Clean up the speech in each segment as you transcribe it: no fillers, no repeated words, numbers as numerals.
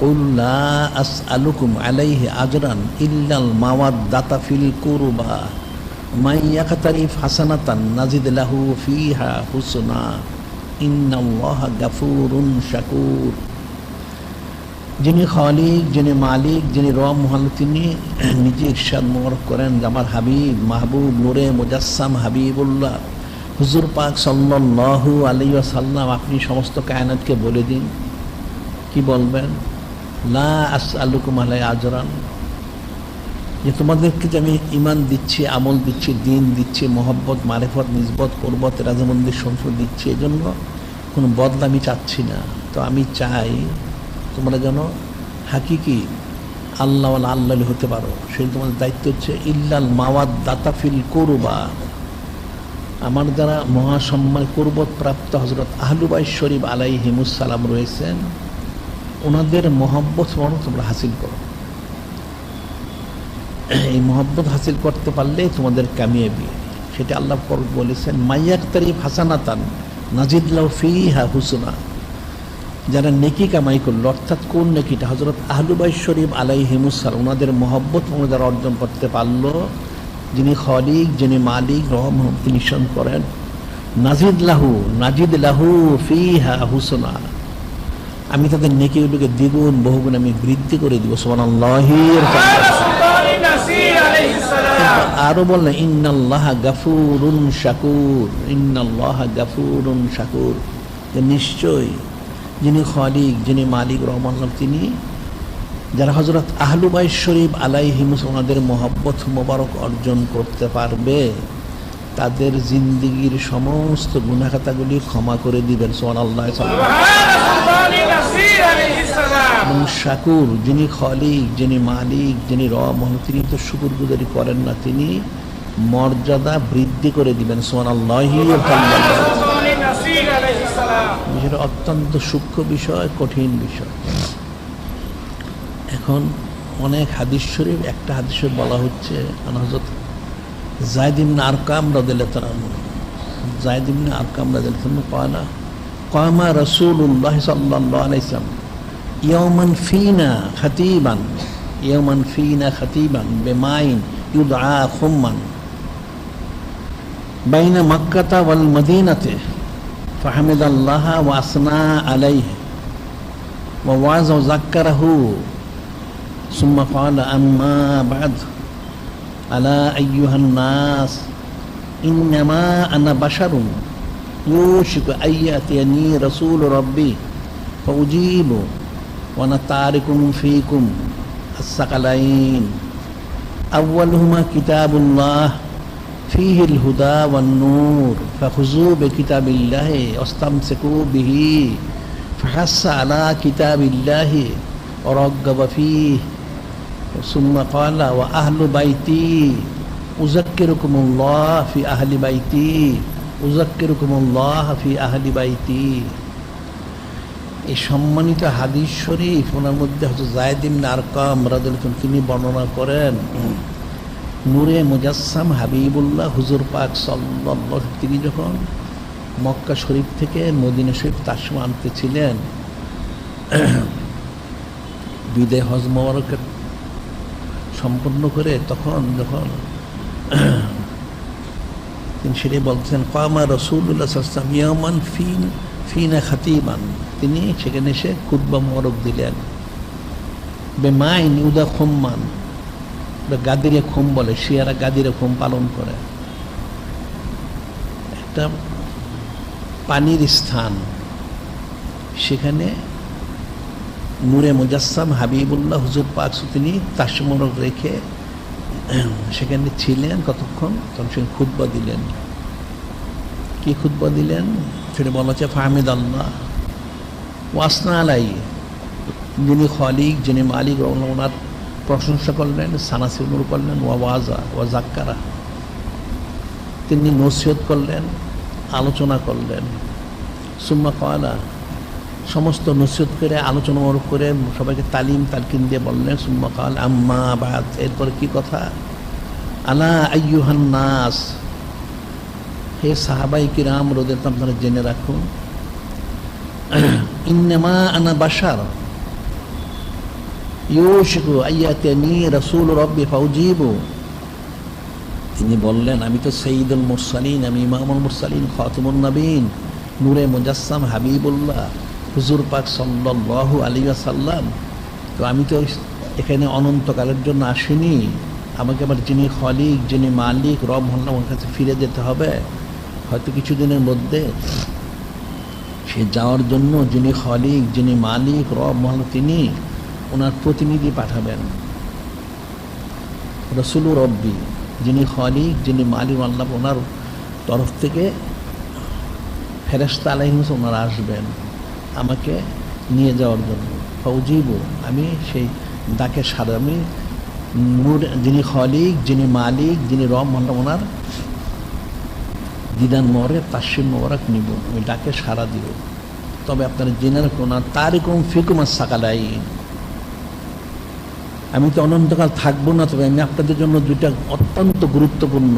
কুল লা আসআলুকুম আলাইহি আজরান ইল্লাল মাওয়াদ্দাতা ফিল কুরবা মান ইয়াকতারিফ হাসানাতান নাজিদ লাহু ফিহা হুসনা ইন্নাল্লাহা গাফুরুন শাকুর। যিনি খালিক, যিনি মালিক, যিনি রব মহান, তিনি নিজে ইরশাদ মোবারক করেন যে আমার হাবিব মাহবুব নূরে মুজাসসাম হাবিবুল্লাহ হুজুর পাক সাল্লাল্লাহু আলাইহি ওয়াসাল্লাম আপনি সমস্ত কায়নাতকে বলে দিন, কি বলবেন? লা আসআলুকুম আলাইহি আজরান, যে তোমাদেরকে যে আমি ঈমান দিচ্ছি, আমল দিচ্ছি, দিন দিচ্ছি, মহব্বত, মারিফত, নিসবত, কুরবত, রাজমন্দির সংসদ দিচ্ছি, এজন্য কোনো বদলা আমি চাচ্ছি না। তো আমি চাই তোমরা যেন হাকিকি আল্লাহ আল্লাহ হতে পারো। সেই তোমাদের দায়িত্ব হচ্ছে ইল্লাল মাওয়াদ্দাতা ফিল কুরবা, আমার যারা মহাসম্মান কুরবত প্রাপ্ত হযরত আহলু বাইত শরীফ আলাইহিমুস সালাম রয়েছেন, ওনাদের মহব্বত তোমরা হাসিল করো। এই মহব্বত হাসিল করতে পারলে তোমাদের কামিয়াবি। সেটা আল্লাহ বলেছেন মাইয়াকতারিফ হাসানাতান নাজিদ লাহু ফিহা হুসনা, যারা নেকি কামাই করলো, অর্থাৎ কোন নেকিটা? হযরত আহলু বাইত শরীফ আলাইহিমুস সালাম ওনাদের মহব্বত যারা অর্জন করতে পারলো, যিনি খালিক, যিনি মালিক, রব তিনি নিশান করেন নাজিদ লাহু ফিহা হুসনা, আমি তাদের নেকিগুলোকে দ্বিগুণ বহুগুণ আমি বৃদ্ধি করে দিব। সুবহানাল্লাহি। আরো বললেন ইন্নাল্লাহা গাফুরুন শাকুর, ইন্নাল্লাহা গাফুরুন শাকুর, যে নিশ্চয় যিনি খালিক, যিনি মালিক, রহমান, তিনি যারা হযরত আহলু বাইত শরীফ আলাইহিমুস ওনাদের মহব্বত মোবারক অর্জন করতে পারবে, তাদের জিন্দেগীর সমস্ত গুনাহ খাতাগুলি ক্ষমা করে দিবেন। সুবহানাল্লাহ। এবং শাকুর, যিনি খালিক, যিনি মালিক, যিনি রব, তিনি তো শুকরগুজারি করেন না, তিনি মর্যাদা বৃদ্ধি করে দিবেন। সুবহানাল্লাহি। বিষয়টা অত্যন্ত সূক্ষ্ম বিষয়, কঠিন বিষয়। এখন অনেক হাদিস শরীফ, একটা হাদিস শরীফ বলা হচ্ছে হযরত যায়েদ ইবনে আরকাম রাদিয়াল্লাহু তাআলা আনহু, যায়েদ ইবনে আরকাম রাদিয়াল্লাহু তাআলা قال قام رسول الله صلى الله عليه وسلم يوما فينا خطيبا بماء يدعى خما بين مكة والمدينة فحمد الله وأثنى عليه ووعظ وذكره ثم قال أما بعد ألا أيها الناس إنما أنا بشر يوشك أن يأتيني رسول ربي فأجيب وأنا تارك فيكم الثقلين أولهما كتاب الله فيه الهدى والنور فخذوا بكتاب الله واستمسكوا به فحث على كتاب الله ورغب فيه ثم قال وأهل بيتي أذكركم الله في أهل بيتي أذكركم الله في أهل بيتي। এই সম্মানিত হাদিস শরীফ, ওনার মধ্যে হযরত যায়েদ ইবনে আরকাম রাদিয়াল্লাহু আনহু তিনি বর্ণনা করেন নূরে মুজাসসাম হাবিবুল্লাহ হুজুর পাক সাল্লাল্লাহু আলাইহি, তিনি যখন মক্কা শরীফ থেকে মদিনা শরীফ তাশমা আনতেছিলেন, বিদায় হজ মোবারকের সম্পন্ন করে তখন যখন তিনি সেটাই বলছেন কামা রাসূলুল্লাহ সাল্লাল্লাহু আলাইহি ওয়াসাল্লাম ইয়ামান ফিনা খাতিবান, তিনি সেখানে এসে খুতবা মোবারক দিলেন। বেমাইন ইউদা খুম্মান, গাদিরে খুম বলে, শিয়ারা গাদিরে খুম পালন করে, একটা পানির স্থান, সেখানে নূরে মুজাসসাম হাবিবুল্লাহ হুজুর পাক তিনি তাশমরক রেখে সেখানে ছিলেন কতক্ষণ, তখন সে খুতবা দিলেন। কি খুতবা দিলেন সেটা বলা হচ্ছে ফাহমিদ আল্লাহ ওয়াসনা আলাই, যিনি খালিক, যিনি মালিক, ওনার প্রশংসা করলেন, সানাসিনুর করলেন, ওয়াজা ওয়া জাক্কারা, তিনি নসিহত করলেন, আলোচনা করলেন। সুম্মা কালা, সমস্ত নসিহত করে আলোচনা করে সবাইকে তালকিন দিয়ে বললেন সুম্মা কাল আম্মা বাদ, এরপর কি কথা? আলা আইয়ুহান নাস, হে সাহাবাই কিরাম রাদিয়াল্লাহু আপনারা জেনে রাখুন, ইন্নামা আনা বাশার, ইউশিকু আইয়াতানি রাসূল রাব্বি ফাউজিবু। তিনি বললেন, আমি তো সাইয়্যিদুল মুরসালিন, আমি ইমামুল মুরসালিন, খাতিমুন নবীন, নূরে মুজাসসাম হাবিবুল্লাহ হুজুর পাক সাল্লাল্লাহু আলাইহি ওয়াসাল্লাম। তো আমি তো এখানে অনন্তকালের জন্য আসিনি। আমাকে আবার যিনি খালিক, যিনি মালিক, রব হন, ওর কাছে ফিরে যেতে হবে। হয়তো কিছুদিনের মধ্যে সে যাওয়ার জন্য যিনি খালিক, যিনি মালিক, রব হন, তিনি ওনার প্রতিনিধি পাঠাবেন। রাসূল রব্বি, যিনি খালিক, যিনি মালিক আল্লাহ, ওনার তরফ থেকে ফেরেশতা আলাইহিস ওনারা আসবেন আমাকে নিয়ে যাওয়ার জন্য। ফাউজিবু, আমি সেই ডাকে সাড়া, আমি নূর, যিনি খালিক, যিনি মালিক, যিনি রব আল্লাহ, ওনার দিদান মোহরে তাসসিম মোবারক নিব, আমি ডাকে সাড়া দিব। তবে আপনারা জেনে রাখুন, তারিকুম ফিকুম আস-সাকালাইন, আমি তো অনন্তকাল থাকবো না, তবে আমি আপনাদের জন্য দুইটা অত্যন্ত গুরুত্বপূর্ণ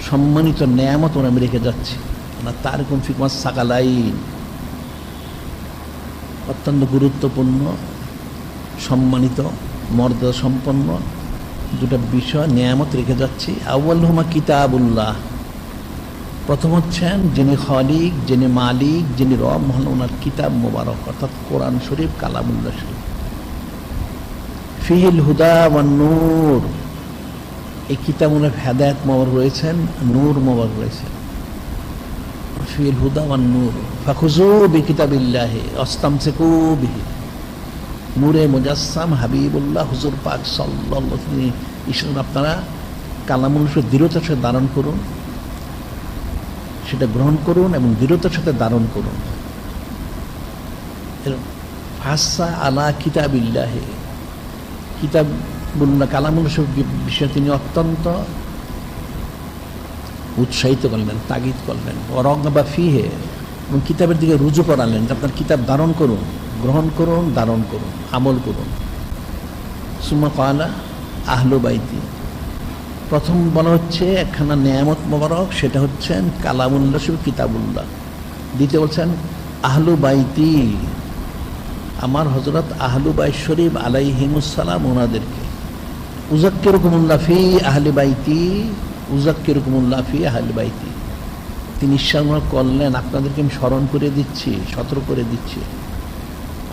সম্মানিত নেয়ামত আমি রেখে যাচ্ছি। তারিকুম ফিকুম আস-সাকালাইন, অত্যন্ত গুরুত্বপূর্ণ, সম্মানিত, মর্যাদা সম্পন্ন দুটো বিষয় নেয়ামত রেখে যাচ্ছি। আউয়ালুহুমা কিতাবুল্লাহ, প্রথম হচ্ছেন যিনি খালিক, যিনি মালিক, যিনি রব মহান, ওনার কিতাব মোবারক, অর্থাৎ কোরআন শরীফ, কালামুল্লাহ শরীফ। ফিহিল হুদা ওয়ান নূর, এই কিতাবের হেদায়েত মোবারক রয়েছেন, নূর মোবারক রয়েছেন। ফিহিল হুদা ওয়ান নূর ফাখুযু বিকিতাবিল্লাহি ওয়াস্তামসিকু বিহি, নূরে মুজাসসাম হাবিবুল্লাহ হুজুর পাক সাল্লাল্লাহু আলাইহি ওয়াসাল্লাম, আপনারা কালামুল্লাহ দৃঢ়তার সাথে ধারণ করুন, সেটা গ্রহণ করুন এবং দৃঢ়তার সাথে ধারণ করুন। ফাসা আলা কিতাবিল্লাহি, কিতাবুল্লাহ কালামুল্লাহ বিষয়ে তিনি অত্যন্ত উৎসাহিত করলেন, তাগিদ করলেন। ওয়ারাগবা ফিহি, এবং কিতাবের দিকে রুজু করালেন যে আপনার কিতাব ধারণ করুন, গ্রহণ করুন, ধারণ করুন, আমল করুন। সুম্মা ক্বালা আহলু বাইতি, প্রথম বলা হচ্ছে একখানা নেয়ামত মোবারক, সেটা হচ্ছেন কালামুল্লাহ শরীফ, কিতাবুল্লাহ। দ্বিতীয় বলছেন আহলু বাইতি, আমার হযরত আহলু বাইত শরীফ আলাইহিমুসসালাম, ওনাদেরকে। উযাক্কিরুকুমুল্লাহ ফি আহলি বাইতি, উযাক্কিরুকুমুল্লাহ ফি আহলি বাইতি, তিনি ইরশাদ করলেন, আপনাদেরকে আমি স্মরণ করে দিচ্ছি, সতর্ক করে দিচ্ছি,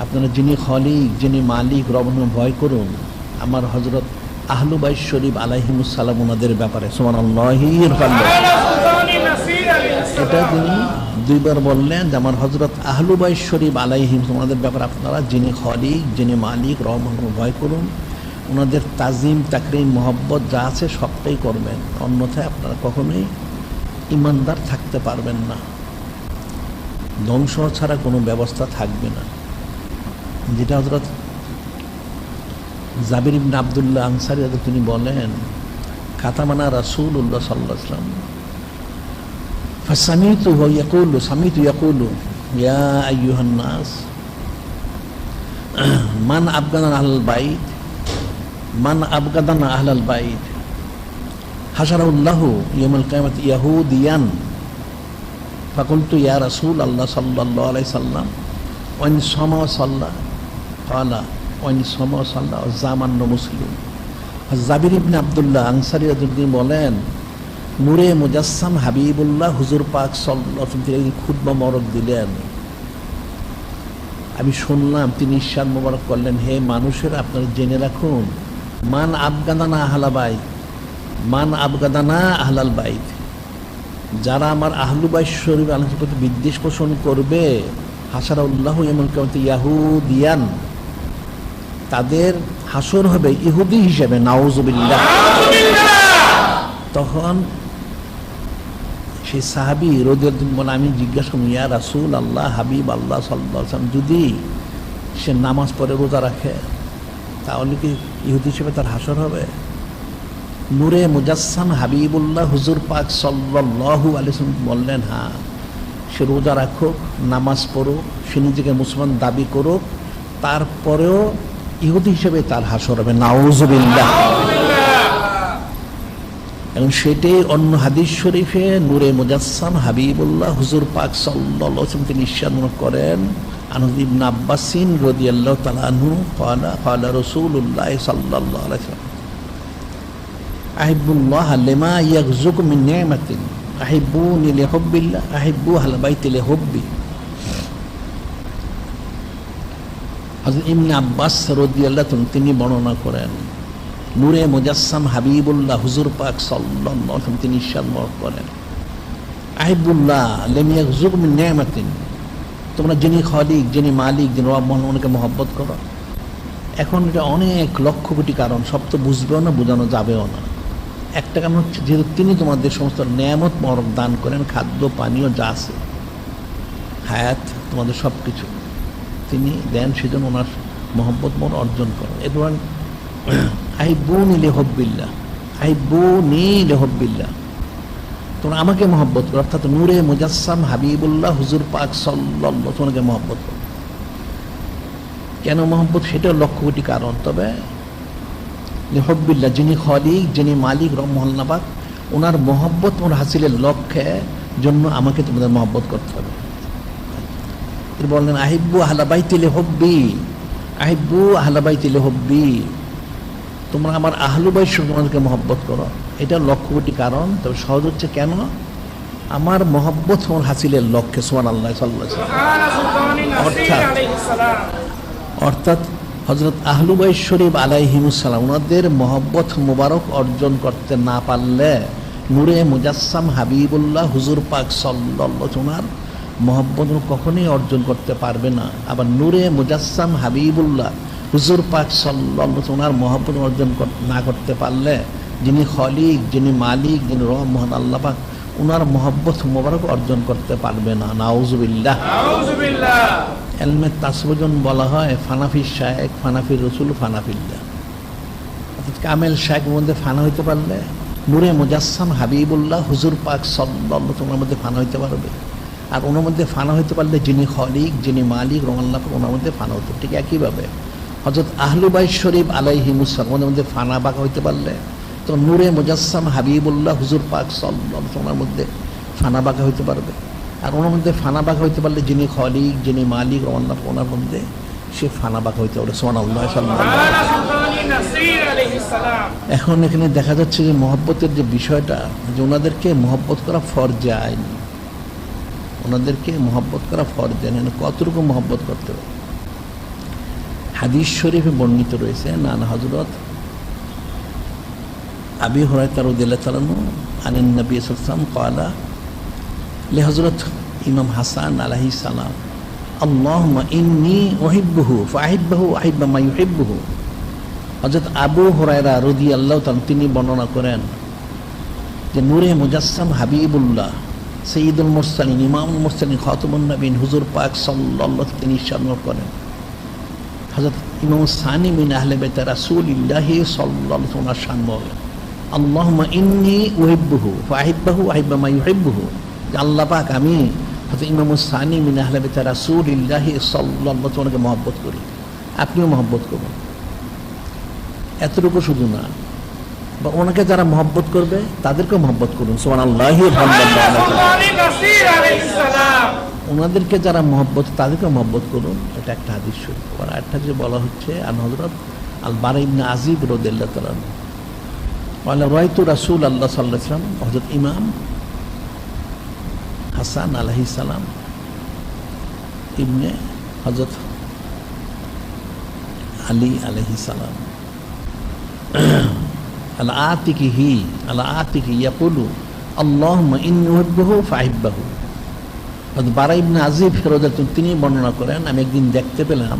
আপনারা যিনি খালিক, যিনি মালিক, রব, ভয় করুন আমার হযরত আহলু বাইত শরীফ আলাইহিমুসসালাম, ওনাদের ব্যাপারে। সুবহানাল্লাহি। এটা তিনি দুইবার বললেন যে আমার হযরত আহলু বাইত শরীফ আলাইহিম, ওনাদের ব্যাপারে আপনারা যিনি খালিক, যিনি মালিক, রব, ভয় করুন, ওনাদের তাজিম, তাকরিম, মহব্বত যা আছে সবটাই করবেন, অন্যথায় আপনারা কখনোই ইমানদার থাকতে পারবেন না, ধ্বংস ছাড়া কোনো ব্যবস্থা থাকবে না। যেটা হযরত জাবির ইবনে আব্দুল্লাহ আনসারী তিনি বলেন, খাতামানা রাসূলুল্লাহ সাল্লাল্লাহু আলাইহি ওয়াসাল্লাম ফাসামিতুহু ইয়াকুলু, সামিতু ইয়াকুলু ইয়া আইয়ুহান নাস মান আবগাদানা আহলাল বাইত, মান আবগাদানা আহলাল বাইত হাশারাহুল্লাহু ইয়াউমাল কিয়ামাতি ইয়াহুদিয়ান। ফাকুলতু ইয়া রাসূলাল্লাহ সাল্লাল্লাহু আলাইহি সাল্লাম ওয়ান সামা সাল্লা, ক্বালা ওয়ান সামা সাল্লা জামান্ন মুসলিম। জাবির ইবনে আব্দুল্লাহ আনসারী তিনি বলেন, নূরে মুজাসসাম হাবিবুল্লাহ হুজুর পাক সাল্লাল্লাহু আলাইহি ওয়াসাল্লাম খুতবা মোবারক দিলেন, আমি শুনলাম, তিনি ইরশাদ মোবারক করলেন, হে মানুষেরা আপনারা জেনে রাখুন, মান আবগাদানা আহলা বাইত, মান আবগাদানা আহলাল বাইত, যারা আমার আহলু বাইত শরীফ আলাইহির প্রতি বিদ্বেষ পোষণ করবে, হাশারাহুল্লাহু ইয়াউমাল কিয়ামাতি ইয়াহুদিয়ান, তাদের হাসর হবে ইহুদি হিসেবে। নাউযুবিল্লাহ। তখন সেই সাহাবী রাদিয়াল্লাহু আনহু বলেন, আমি জিজ্ঞাসা করলাম, ইয়া রাসূল আল্লাহ, হাবিব আল্লাহ সাল্লাল্লাহু আলাইহি ওয়াসাল্লাম, যদি সে নামাজ পড়ে, রোজা রাখে, তাহলে কি ইহুদি হিসেবে তার হাসর হবে? নূরে মুজাসসাম হাবিবুল্লাহ হুজুর পাক সাল্লাল্লাহু আলাইহি ওয়াসাল্লাম বললেন, হ্যাঁ, সে রোজা রাখুক, নামাজ পড়ুক, সে নিজেকে মুসলমান দাবি করুক, তারপরেও ইহুদি হিসেবে তার হাসর হবে। নাউযুবিল্লাহ। এবং সেটাই অন্য হাদিস শরীফে নূরে মুজাসসাম হাবিবুল্লাহ হুজুর পাক সাল্লাল্লাহু আলাইহি ওয়াসাল্লাম তিনি ইরশাদ করেন, عن ابن عباس رضي الله تعالى عنه قال قال رسول الله صلى الله عليه وسلم أحب الله لما يغزوكم من نعمة أحبوني لحب الله أحبوا أهل البيت لحبي হযরত ইবনে আব্বাস রাদিয়াল্লাহু তাআলা তিনি বর্ণনা করেন নূরে মুজাসসাম হাবিবুল্লাহ হুজুর পাক সাল্লাল্লাহু আলাইহি ওয়াসাল্লাম তিনি ইরশাদ করেন আহিবুল্লাহ লাম ইয়াগযুক মিন নি'মাতিন তোমরা যিনি খালিক যিনি মালিক যিনি রব মহানকে মহব্বত করো। এখন এটা অনেক লক্ষ কোটি কারণ, সব তো বুঝবেও না, বোঝানো যাবেও না। একটা কারণ হচ্ছে যেহেতু তিনি তোমাদের সমস্ত নেয়ামত মরক দান করেন, খাদ্য পানীয় যা আছে হায়াত তোমাদের সব কিছু তিনি দেন, সেজন্য ওনার মহব্বত মন অর্জন করো। এরপর আহিব্বুনি লিহুব্বিল্লাহ আহিব্বুনি লিহুব্বিল্লাহ তোমরা আমাকে মহব্বত করো, অর্থাৎ নূরে মুজাসসাম হাবিবুল্লাহ হুজুর পাক সাল্লাল্লাহু আলাইহি ওয়াসাল্লাম তোমাকে মহব্বত করো। কেন মহব্বত সেটাও লক্ষ কোটি কারণ, তবে লিহুব্বিল্লাহ যিনি খালিক যিনি মালিক রব মহল্লা পাক ওনার মহব্বত ওনার হাসিলের লক্ষ্যে জন্য আমাকে তোমাদের মহব্বত করতে হবে। তিনি বললেন আহিব্বু আহলা বাইতি লিহুব্বি আহিব্বু আহলা বাইতি লিহুব্বি তোমরা আমার আহলু বাইত তোমাদেরকে মহব্বত করো। এটা লক্ষ কোটি কারণ, তবে সহজ হচ্ছে কেন আমার মহব্বত তোমার হাসিলের লক্ষ্যে সুবহানাল্লাহ সাল্লাল্লাহু আলাইহি ওয়াসাল্লাম অর্থাৎ হযরত আহলু বাইত শরীফ আলাইহিমুস সালাম ওনাদের মহব্বত মুবারক অর্জন করতে না পারলে নূরে মুজাসসাম হাবিবুল্লাহ হুজুর পাক সাল্লাল্লাহু আলাইহি ওয়াসাল্লাম মহব্বত কখনোই অর্জন করতে পারবে না। আবার নূরে মুজাসসাম হাবিবুল্লাহ হুজুর পাক সাল্লাল্লাহু আলাইহি ওয়াসাল্লাম মহব্বত অর্জন না করতে পারলে যিনি খালিক যিনি মালিক যিনি রব মহান আল্লাহ পাক ওনার মহব্বত মুবারক অর্জন করতে পারবে না। নাউজুবিল্লাহ নাউজুবিল্লাহ। ইলমে তাসবুজন বলা হয় ফানাফির শায়েখ ফানাফির রাসূল ফানাফিল্লাহ, অর্থাৎ কামেল শায়েখের মধ্যে ফানা হইতে পারলে নূরে মুজাসসাম হাবিবুল্লাহ হুজুর পাক সাল্লাল্লাহু আলাইহি ওয়াসাল্লামের মধ্যে ফানা হইতে পারবে। আর ওনার মধ্যে ফানা হইতে পারলে যিনি খালিক যিনি মালিক রব আল্লাহ পাক ওনার মধ্যে ফানা হতো। ঠিক একইভাবে হযরত আহলু বাইত শরীফ আলাইহিমুস সালাম ওনার মধ্যে ফানা বাঁকা হইতে পারলে তো নূরে মুজাসসাম হাবিবুল্লাহ হুজুর পাক সাল্লাল্লাহু আলাইহি ওয়াসাল্লামের মধ্যে ফানা বাঁকা হইতে পারবে। আর ওনার মধ্যে ফানা বাঁকা হইতে পারলে যিনি খালিক যিনি মালিক রব আল্লাহ পাক ওনার মধ্যে সে ফানা বাঁকা হইতে পারে। সুবহানাল্লাহ সাল্লাল্লাহু আলাইহি ওয়াসাল্লাম। এখন এখানে দেখা যাচ্ছে যে মহব্বতের যে বিষয়টা, যে ওনাদেরকে মহব্বত করা ফরজে আইন, ওনাদেরকে মহব্বত করা ফরজ আইন। কতটুকু মহব্বত করতে হবে হাদিস শরীফে বর্ণিত রয়েছে। নানা হযরত আবি হুরায়রা রাদিয়াল্লাহু তাআলা আনিন নবী সাল্লাল্লাহু আলাইহি ওয়াসাল্লাম قال لحضرت ইমাম হাসান আলাইহিস সালাম আল্লাহুম্মা ইন্নী উহিব্বুহু ফাহিব্বুহু আহিব্বা মা ইউহিব্বুহু। হযরত আবু হুরায়রা রাদিয়াল্লাহু তাআলা তিনি বর্ণনা করেন যে নূরে মুজাসসাম হাবিবুল্লাহ সাইয়্যিদুল মুরসালিন ইমামুল মুরসালিন খাতামুন নবীন হুজুর পাক সাল্লাল্লাহু আলাইহি ওয়াসাল্লাম তিনি ইরশাদ করেন হযরত ইমাম সানি মিন আহলে বাইত রাসূলিল্লাহি সাল্লাল্লাহু আলাইহি ওয়াসাল্লাম শান বলেন আল্লাহুম্মা ইন্নী উহিব্বুহু ফাহিব্বুহু আহিব্বা মা ইউহিব্বুহু। আল্লাহ পাক আমি হযরত ইমাম সানি মিন আহলে বাইত রাসূলিল্লাহি সাল্লাল্লাহু আলাইহি ওয়াসাল্লামকে মহব্বত করি, আপনিও মহব্বত করুন। এতটুকু শুধু না, বা ওনাকে যারা মহব্বত করবে তাদেরকেও মহব্বত করুন। সুবহানাল্লাহি ওনাদেরকে যারা মহব্বত তাদেরকেও মহব্বত করুন। এটা একটা হাদিস শরীফ। আর একটা যে বলা হচ্ছে আন হযরত আল বারা ইবনে আজিব রাদিয়াল্লাহু তাআলা ওয়ালা রাআইতু রাসূলুল্লাহ সাল্লাল্লাহু আলাইহি ওয়াসাল্লাম হযরত ইমাম হাসান আলাইহিস সালাম ইবনে হযরত আলী আলাইহিস সালাম আলা আতিকি ইয়াকুলু আল্লাহুম্মা ইন্নী উহিব্বুহু ফাহিব্বুহু। হযরত বারা ইবনে আজিব রাদিয়াল্লাহু তিনি বর্ণনা করেন আমি একদিন দেখতে পেলাম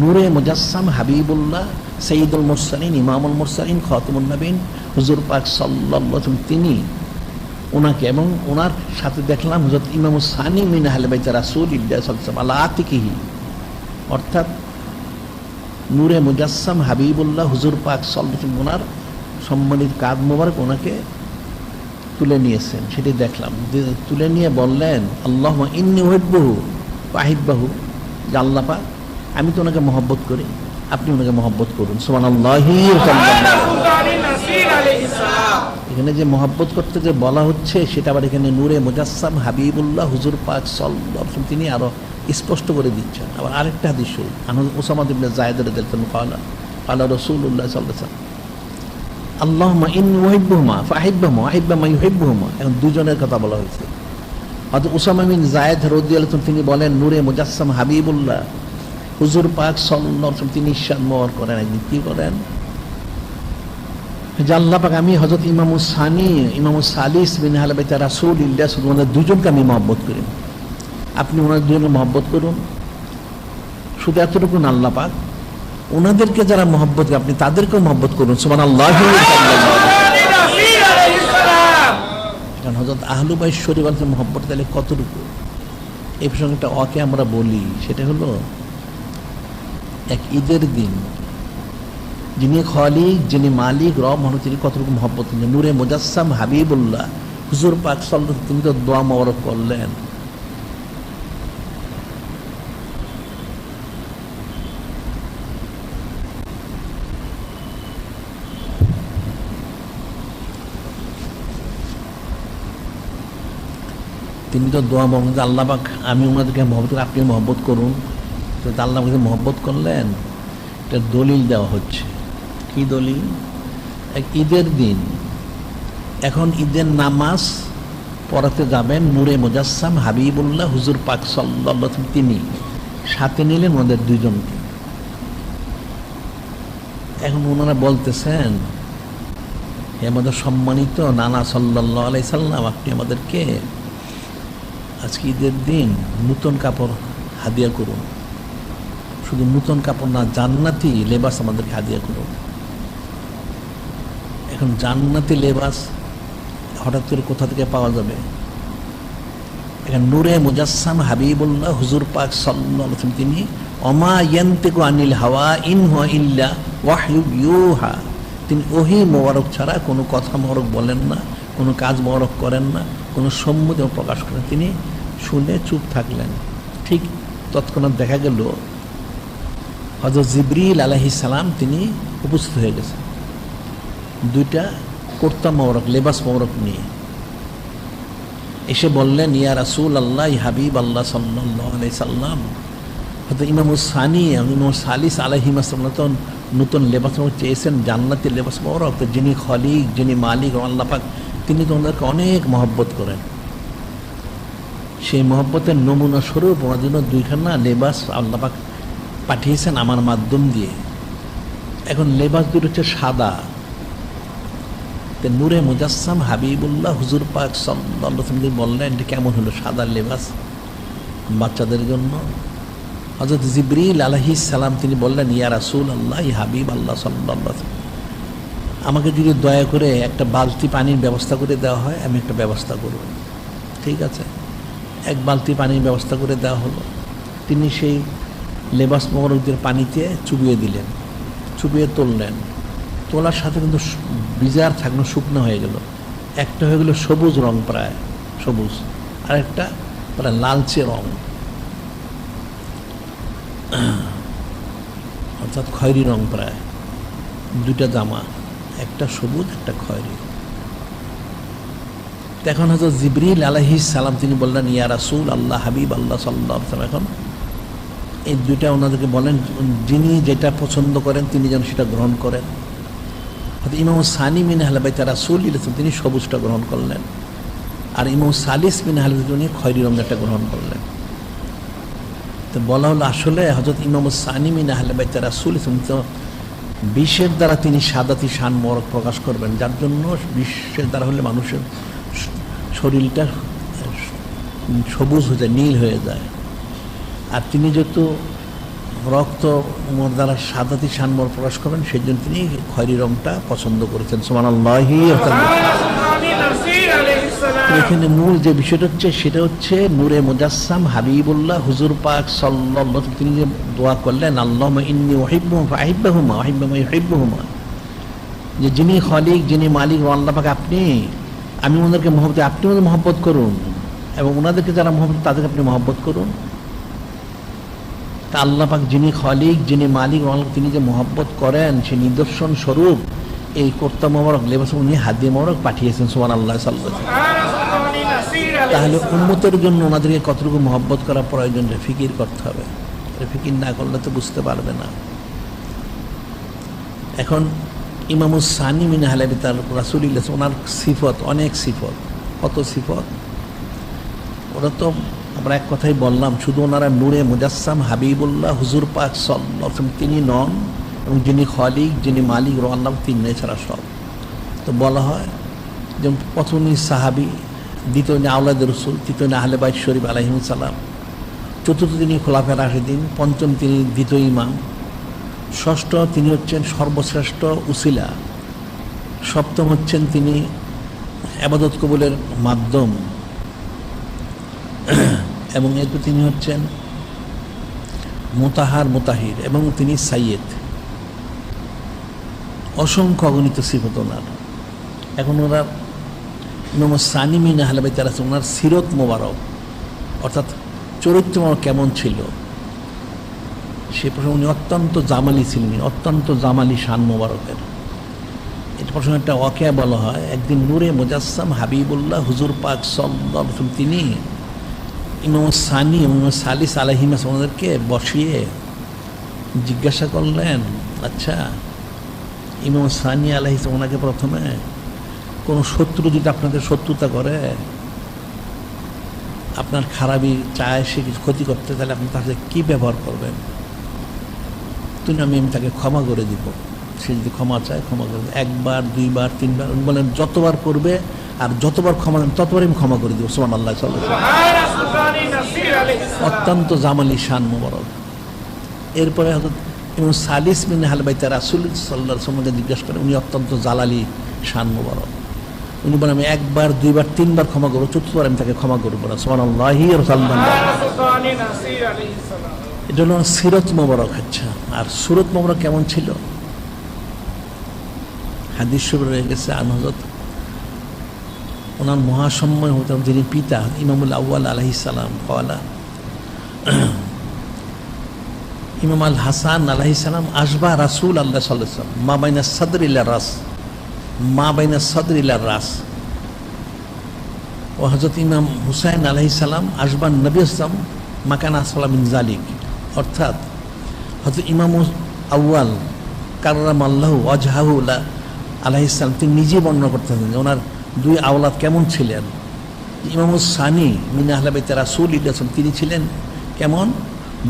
নূরে মুজাসসাম হাবিবুল্লাহ সাইয়্যিদুল মুরসালিন ইমামুল মুরসালিন খাতামুন নবীন হুজুর পাক সাল্লাল্লাহু আলাইহি ওয়াসাল্লাম তিনি ওনাকে এবং ওনার সাথে দেখলাম হযরত ইমাম সানি মিন আহলে বাইত রাসূলিল্লাহ সাল্লাল্লাহু আলাইহি ওয়াসাল্লাম আলা আতিকিহি, অর্থাৎ নূরে মুজাসসাম হাবিবুল্লাহ হুজুর পাক সাল্লাল্লাহু আলাইহি ওয়াসাল্লাম ওনার সম্মানিত কাঁধ মোবারক ওনাকে তুলে নিয়েছেন, সেটি দেখলাম। তুলে নিয়ে বললেন আল্লাহুম্মা ইন্নী উহিব্বুহু ফাহিব্বুহু, যে আল্লাহ পাক আমি তো ওনাকে মহব্বত করি, আপনি ওনাকে মহব্বত করুন। সুবহানাল্লাহি এখানে যে মহব্বত করতে যে বলা হচ্ছে সেটা আবার এখানে নূরে মুজাসসাম হাবিবুল্লাহ হুজুর পাক সাল্লাল্লাহু আলাইহি ওয়াসাল্লাম তিনি আরো স্পষ্ট করে দিচ্ছেন। আবার আরেকটা হাদিস উসামা ইবনে যায়েদ রাদিয়াল্লাহু আনহু قال قال رسول الله صلى الله عليه وسلم আল্লাহুম্মা ইন্নী উহিব্বুহুমা ফাহিব্বহুমা ওয়াহিব্বা মান ইউহিব্বুহুমা। এখন দুজনের কথা বলা হয়েছে। হযরত উসামা বিন যায়েদ রাদিয়াল্লাহু আনহু তিনি বলেন, নূরে মুজাসসাম হাবিবুল্লাহ হুজুর পাক সাল্লাল্লাহু আলাইহি ওয়াসাল্লাম তিনি ইরশাদ মোর করেন, একদিন কি করেন যে আল্লাহ পাক আমি হযরত ইমামুস সানি ইমামুস সালিস বিন আহলে বাইত রাসূলিল্লাহ ওনাদের দুজনকে আমি মহব্বত করি, আপনি ওনাদের দুজনকে মহব্বত করুন। শুধু এতটুকু না, আল্লাহ পাক ওনাদেরকে যারা মহব্বত করে আপনি তাদেরকেও মহব্বত করুন। সুবহানাল্লাহ। কারণ হযরত আহলু বাইত শরীফের মহব্বত তাহলে কতটুকু, এই প্রসঙ্গটা ওকে আমরা বলি। সেটা হলো এক ঈদের দিন যিনি খালিক যিনি মালিক রব মহান তিনি কতটুকু মহব্বত করলেন। নূরে মুজাসসাম হাবিবুল্লাহ হুজুর পাক সাল্লাল্লাহু আলাইহি ওয়াসাল্লাম তিনি তো দোয়া মোবারক করলেন। তিনি তো দোয়া মোবারক আল্লাহ পাক আমি ওনাদেরকে মহব্বত করি, আপনি মহব্বত করুন। তো আল্লাহ পাক মহব্বত করলেন, এটা দলিল দেওয়া হচ্ছে। কি দলিল? এক ঈদের দিন, এখন ঈদের নামাজ পড়াতে যাবেন নূরে মুজাসসাম হাবিবুল্লাহ হুজুর পাক সাল্লাল্লাহু আলাইহি ওয়াসাল্লাম তিনি সাথে নিলেন ওদের দুইজনকে। এখন ওনারা বলতেছেন, হে আমাদের সম্মানিত নানা সাল্লাল্লাহু আলাইহি সাল্লাম, আপনি আমাদেরকে আজকে ঈদের দিন নূতন কাপড় হাদিয়া করুন। শুধু নূতন কাপড় না, জান্নাতি লেবাস আমাদেরকে হাদিয়া করুন। এখন জান্নাতি লেবাস হঠাৎ করে কোথা থেকে পাওয়া যাবে? এখন নূরে মুজাসসাম হাবিবুল্লাহ হুজুর পাক সাল্লাল্লাহু আলাইহি ওয়াসাল্লাম তিনি ওমা ইয়ান্তিকু আনিল হাওয়া ইন হুয়া ইল্লা ওয়াহয়ু ইউহা, তিনি ওহী মোবারক ছাড়া কোনো কথা মোবারক বলেন না, কোনো কাজ মোবারক করেন না, কোনো সম্মতি প্রকাশ করেন। তিনি শুনে চুপ থাকলেন। ঠিক তৎক্ষণাৎ দেখা গেল হযরত জিবরিল আলাইহিস সালাম তিনি উপস্থিত হয়ে গেছেন দুইটা কুর্তা মোবারক লেবাস মোবারক নিয়ে। এসে বললেন, ইয়া রাসূলুল্লাহ হাবিব আল্লাহ সাল্লাল্লাহু আলাইহি সাল্লাম, হয়তো ইমামুস সানি ইমাম সালিস আলাইহিস সালাম তো নতুন লেবাস মোবারক চেয়েছেন, জান্নাতের লেবাস মোবারক। তো যিনি খালিক যিনি মালিক আল্লাহ পাক তিনি তো ওনাদেরকে অনেক মহব্বত করেন। সেই মহব্বতের নমুনা স্বরূপ ওনার জন্য দুইখানা লেবাস আল্লাহ পাক পাঠিয়েছেন আমার মাধ্যম দিয়ে। এখন লেবাস দুটো হচ্ছে সাদা। নূরে মুজাসসাম হাবিবুল্লাহ হুজুর পাক সাল্লাল্লাহু আলাইহি ওয়াসাল্লাম বললেন, এটা কেমন হলো সাদা লেবাস বাচ্চাদের জন্য? হযরত জিবরিল আলাইহিস সালাম তিনি বললেন, ইয়া রাসূলুল্লাহ হাবিব আল্লাহ সাল্লাল্লাহু আলাইহি ওয়াসাল্লাম, আমাকে যদি দয়া করে একটা বালতি পানির ব্যবস্থা করে দেওয়া হয় আমি একটা ব্যবস্থা করব। ঠিক আছে, এক বালতি পানির ব্যবস্থা করে দেওয়া হলো। তিনি সেই লেবাস মোবারকদের পানিতে চুবিয়ে দিলেন, চুবিয়ে তুললেন। তোলার সাথে কিন্তু ভিজার থাকলো, শুকনো হয়ে গেল। একটা হয়ে গেল সবুজ রং, প্রায় সবুজ, আর একটা প্রায় লালচে রং, অর্থাৎ খয়েরি রং। প্রায় দুইটা জামা, একটা সবুজ একটা খয়েরি। এখন হযরত জিবরিল আলাইহিস সালাম তিনি বললেন, ইয়া রাসূল আল্লাহ হাবিব আল্লাহ সাল্লাল্লাহু আলাইহি ওয়াসাল্লাম, এখন এই দুইটা ওনাদেরকে বলেন যিনি যেটা পছন্দ করেন তিনি যেন সেটা গ্রহণ করেন। ইমাম সানি মিন আহলে বাইত রাসূলিল্লাহ তিনি সবুজটা গ্রহণ করলেন, আর ইমাম সালিস মিন আহলে বাইত তিনি খয়েরি রঙেরটা গ্রহণ করলেন। তো বলা হলো আসলে হযরত ইমাম সানি মিন আহলে বাইত রাসূলিল্লাহ বিশ্বের দ্বারা তিনি সাদাতি শান মোবারক প্রকাশ করবেন, যার জন্য বিশ্বের দ্বারা হলে মানুষের শরীরটা সবুজ হয়ে যায়, নীল হয়ে যায়। আর তিনি যেহেতু রক্ত মোর দ্বারা সাদাতি শান মোবারক প্রকাশ করবেন, সেই জন্য তিনি খয়েরি রংটা পছন্দ করেছেন। সুবহানাল্লাহ। এখানে মূল যে বিষয়টা হচ্ছে সেটা হচ্ছে নূরে মুজাসসাম হাবিবুল্লাহ হুজুর পাক সাল্লাল্লাহু আলাইহি ওয়াসাল্লাম তিনি যে দোয়া করলেন, আল্লাহুম্মা ইন্নী উহিব্বুহুমা ফাহিব্বহুমা ওয়াহিব্বা মা ইউহিব্বুহুমা, যে যিনি খালিক যিনি মালিক আল্লাহ পাক আপনি, আমি ওনাদেরকে মহব্বত, আপনি ওদের মহব্বত করুন, এবং ওনাদেরকে যারা মহব্বত তাদেরকে আপনি মহব্বত করুন। তা আল্লাহ পাক যিনি খালিক যিনি মালিক তিনি যে মহব্বত করেন সেই নিদর্শন স্বরূপ এই কুর্তা মোবারক লেবাস উনি হাদিয়া মোবারক পাঠিয়েছেন। সুবহানাল্লাহ। সাল্লাল্লাহু আলাইহি ওয়াসাল্লাম। তাহলে উম্মতের জন্য ওনাদেরকে কতটুকু মহব্বত করা প্রয়োজন, ফিকির করতে হবে। ফিকির না করলে তো বুঝতে পারবে না। এখন ইমামুস সানি মিন আহলে বাইত রাসূলুল্লাহ, ওনার সিফত, অনেক সিফত, কত সিফত, ওরা তো আমরা এক কথাই বললাম, শুধু ওনারা নূরে মুজাসসাম হাবিবুল্লাহ হুজুর পাক সাল্লাল্লাহু আলাইহি ওয়াসাল্লাম তিনি নন, এবং যিনি খালিক, যিনি মালিক আল্লাহ, তিনি নেই ছাড়া সব। তো বলা হয় যেমন প্রথম সাহাবি, দ্বিতীয় আওলাদ রসুল, তৃতীয় আহলে বাইত শরীফ আলাইহিমুস সালাম, চতুর্থ তিনি খোলাফায়ে রাশিদিন, পঞ্চম তিনি দ্বিতীয় ইমাম, ষষ্ঠ তিনি হচ্ছেন সর্বশ্রেষ্ঠ উসিলা, সপ্তম হচ্ছেন তিনি ইবাদত কবুলের মাধ্যম, এবং এরপর তিনি হচ্ছেন মুতাহার মুতাহির, এবং তিনি সাইয়েদ। অসংখ্য অগণিত সিফত ওনার। এখন ওরা ইমাম সানি মিন আহলে বাইত রাসূল, ওনার সিরত মোবারক, অর্থাৎ চরিত্র কেমন ছিল সে প্রসঙ্গে উনি অত্যন্ত জামালি ছিলেন, অত্যন্ত জামালি শান মোবারকের। এটা প্রসঙ্গে একটা ওয়াকিয়া বলা হয়, একদিন নূরে মুজাসসাম হাবিবুল্লাহ হুজুর পাক সাল্লাল্লাহু আলাইহি ওয়াসাল্লাম তিনি ইমাম সানি এবং সালিস আলাইহিমা ওনাদেরকে বসিয়ে জিজ্ঞাসা করলেন, আচ্ছা ইমাম সানি আলাইহিস ওনাকে প্রথমে কোনো শত্রু যদি আপনাদের শত্রুতা করে, আপনার খারাপই চায়, সে কিছু ক্ষতি করতে, তাহলে আপনি তার সাথে কী ব্যবহার করবেন? আমি তাকে ক্ষমা করে দিব, সে যদি ক্ষমা চায় ক্ষমা করবে, একবার, দুইবার, তিনবার, উনি বলেন যতবার করবে আর যতবার ক্ষমা ততবার আমি ক্ষমা করে দিব। সুবহানাল্লাহ। অত্যন্ত জামালি শান মোবারক। এরপরে হয়তো এবং সালিস মিন আহলে বাইত রাসূল সাল্লাল্লাহু আলাইহি ওয়াসাল্লামকে জিজ্ঞাসা করে, উনি অত্যন্ত জালালি শান মোবারক। উনি বলেন আমি একবার, দুইবার, তিনবার ক্ষমা করবো, চতুর্থবার আমি তাকে ক্ষমা করবো না। সুবহানাল্লাহি ওয়া বিহামদিহি। এটা হলো সিরত মোবারক। আচ্ছা, আর সুরত মোবারক কেমন ছিল? হাদিস শরীফে রয়ে গেছে, আন হযরত ওনার মহাসম্ময় হতেন যিনি পিতা ইমামুল আউয়াল আলাইহিস সালাম কওয়ালা, ইমাম আল হাসান আলাইহিস সালাম আশবা রাসূল আল্লাহ সাল্লাল্লাহু আলাইহি ওয়াসাল্লাম মা বাইনা সাদর ইলা রাস, মা বাইনা সাদর ইলা রাস। ও হযরত ইমাম হুসাইন আলাইহিস সালাম আশবান নবী সাল্লাম মাকান আসফালা মিন যালিক, অর্থাৎ হযরত ইমাম আউয়াল কাররামাল্লাহু ওয়াজহাহু আলাইহিস সালাম তিনি নিজে বর্ণনা করতেছেন যে ওনার দুই আওলাদ কেমন ছিলেন। ইমাম সানি মিন আহলে বাইত রাসূলুল্লাহ তিনি ছিলেন কেমন?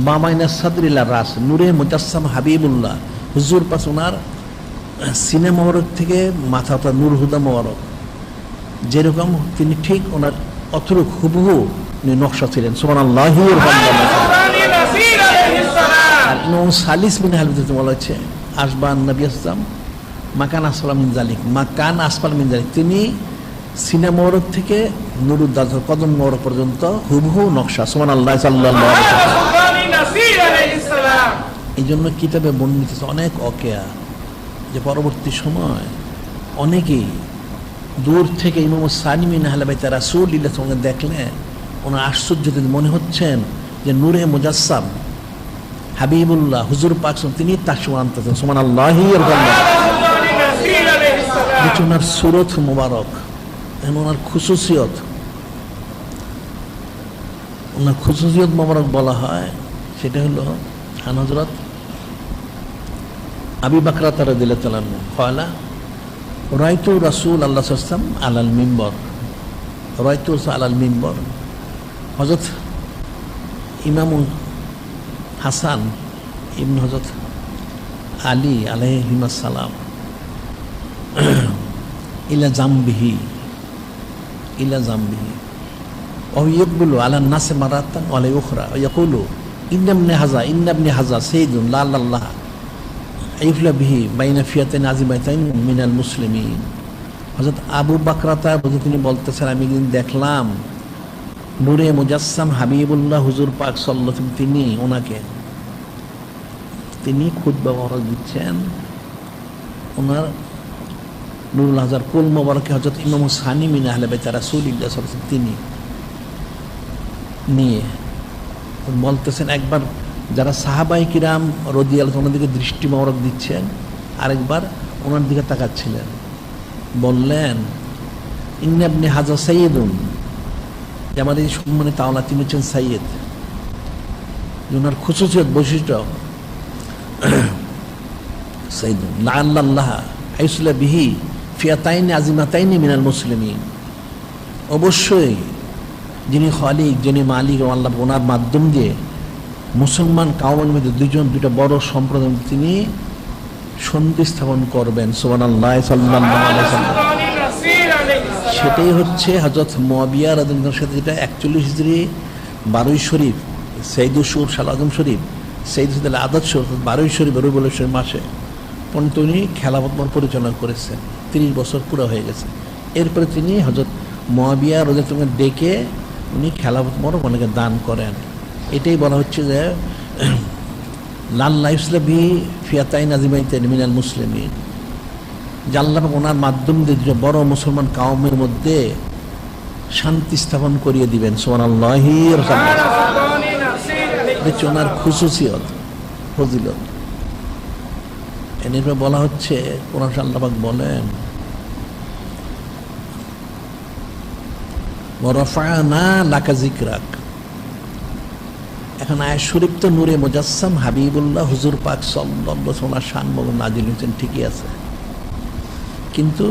মামাইনা সাদরিলা রাস, নূরে মুজাসসাম হাবিবুল্লাহ হুজুর পাশ ওনার সিনে মোবারক থেকে মাথা, অর্থাৎ নূর হুদা মোবারক যেরকম তিনি ঠিক ওনার অতরূপ হুবহু নকশা ছিলেন। সুবহানাল্লাহি ওয়া বিহামদিহি। আর ইমাম সালিস মিন আহলে বাইত বলা হচ্ছে আশবান নবী আসসালাম মাকান আসফাল মিন যালিক, মাকান আসফাল মিন যালিক, তিনি সিনে মোবারক থেকে নুরুদ্দার কদম মোবারক পর্যন্ত হুবহু নকশা। সুবহানাল্লাহ সাল্লাল্লাহু আলাইহি ওয়াসাল্লাম। এই জন্য কিতাবে বর্ণিত অনেক ওয়াকিয়া যে পরবর্তী সময় অনেকেই দূর থেকে ইমাম সানি মিন আহলে বাইত রাসূলুল্লাহ সঙ্গে দেখলে ওনার আশ্চর্য মনে হচ্ছেন যে নূরে মুজাসসাম হাবিবুল্লাহ হুজুর পাক তিনি তার সমান আনতেছেন। সুবহানাল্লাহি ওয়া বিহামদিহি। ওনার সুরত মুবারক, ওনার খুসুসিয়ত, ওনার খুসুসিয়ত মুবারক বলা হয়, সেটা হলো আন হযরত আবু বকর রাদিয়াল্লাহু তাআলা আনহু কয়লা রাইতু রাসূল আল্লাহ সাল্লাল্লাহু আলাইহি ওয়াসাল্লাম আলাল মিম্বর, রাইতু আলাল মিম্বর। হযরত ইমাম হাসান ইবনে হযরত আলী আলাইহিস সালাম ইলা জামবিহি ওয়া ইয়াকবুলু আলা নাস মারাতান ওয়া লা ইউখরা ওয়া ইয়াকুলু ইন্না ইবনে হাযা সাইয়্যিদুন লা আল্লাহ আইফলা বিহি বাইনা ফিয়াতাইন আযীমাতাইন মিনাল মুসলিমিন। হযরত আবু বকর তিনি বলতেছেন আমি একদিন দেখলাম নূরে মুজাসসাম হাবিবুল্লাহ হুজুর পাক সাল্লাল্লাহু আলাইহি ওয়াসাল্লাম তিনি খুতবা ওয়াজ দিচ্ছেন, ওনার নুরুল হাজার কুল মোবারকে হযরত ইমাম সানি মিন আহলে বাইত রাসূলুল্লাহ সাল্লাল্লাহু আলাইহি ওয়াসাল্লাম তিনি নিয়ে বলতেছেন, একবার যারা সাহাবাই কিরাম রাদিয়াল্লাহু আনহুর দিকে দৃষ্টি মোবারক দিচ্ছেন, আরেকবার ওনার দিকে তাকাচ্ছিলেন, বললেন ইন্না ইবনে হাজা সাইয়্যিদুন যে আমাদের এই সম্মানিত আওলা তিনি হচ্ছেন সাইয়েদ, ওনার খুসুসিয়ত বৈশিষ্ট্য সাইয়্যিদুন লাআল্লাল্লাহ আইসলা বিহি ফিয়াতাইনি আজিমাতাইনি মিনাল মুসলিমিন। অবশ্যই যিনি খালিক, যিনি মালিক, আল্লাহ ওনার মাধ্যম দিয়ে মুসলমান কাওমের মধ্যে দুইটা বড় সম্প্রদায় তিনি সন্ধি স্থাপন করবেন। সুবহানাল্লাহ, সাল্লাল্লাহু আলাইহি ওয়াসাল্লাম। সেটাই হচ্ছে হযরত মুয়াবিয়া রাদিয়াল্লাহু আনহুর সাথে যেটা 41 হিজরি 12 শরীফ সৈয়দুশ শুর শাল আজম শরীফ সৈয়দুল আদাদ শরীফ 12 শরীফ রবিউল শরীফ মাসে পর্যন্ত উনি খেলাফত পরিচালনা করেছেন। 30 বছর পুরো হয়ে গেছে। এরপরে তিনি হযরত মুয়াবিয়া রাদিয়াল্লাহু আনহু ডেকে উনি খেলাফত ওনাকে দান করেন। এটাই বলা হচ্ছে যে লাল্লাহ ইসলাবি ফিয়াতাইন আজিমাইতাইন মিনাল মুসলিমিন, যে আল্লাহ ওনার মাধ্যম দিয়ে দুটো বড় মুসলমান কাওমের মধ্যে শান্তি স্থাপন করিয়ে দিবেন। সুবহানাল্লাহি ওনার খুসুসিয়ত ফজিলত। এর বলা হচ্ছে কোরআন আল্লাহ পাক বলেন ওয়ারাফা'না লাকা যিকরাক। এখন আয়াত শরীফ তো নূরে মুজাসসাম হাবিবুল্লাহ হুজুর পাক সাল্লাল্লাহু আলাইহি ওয়াসাল্লাম শান মগ নাজিল হয়েছেন, ঠিকই আছে, কিন্তু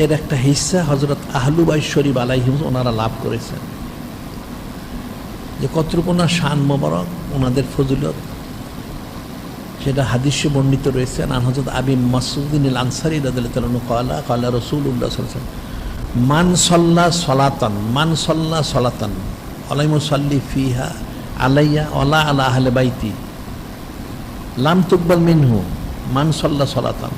এর একটা হিস্সা হযরত আহলু বাইত শরীফ আলাইহিম ওনারা লাভ করেছেন। যে কতটুকু ওনার শান মোবারক, ওনাদের ফজিলত, সেটা হাদিসে বর্ণিত রয়েছে। আন হযরত আবি মাসউদিন আল আনসারী রাদিয়াল্লাহু তাআলা ক্বালা ক্বালা রাসূলুল্লাহ সাল্লাল্লাহু আলাইহি ওয়াসাল্লাম মান সাল্লা সালাতান আলাই মুসাল্লি ফিহা আলাইয়া ওয়ালা আলা আহলি বাইতি লাম তুকবাল মিনহু মান সাল্লা সালাতান।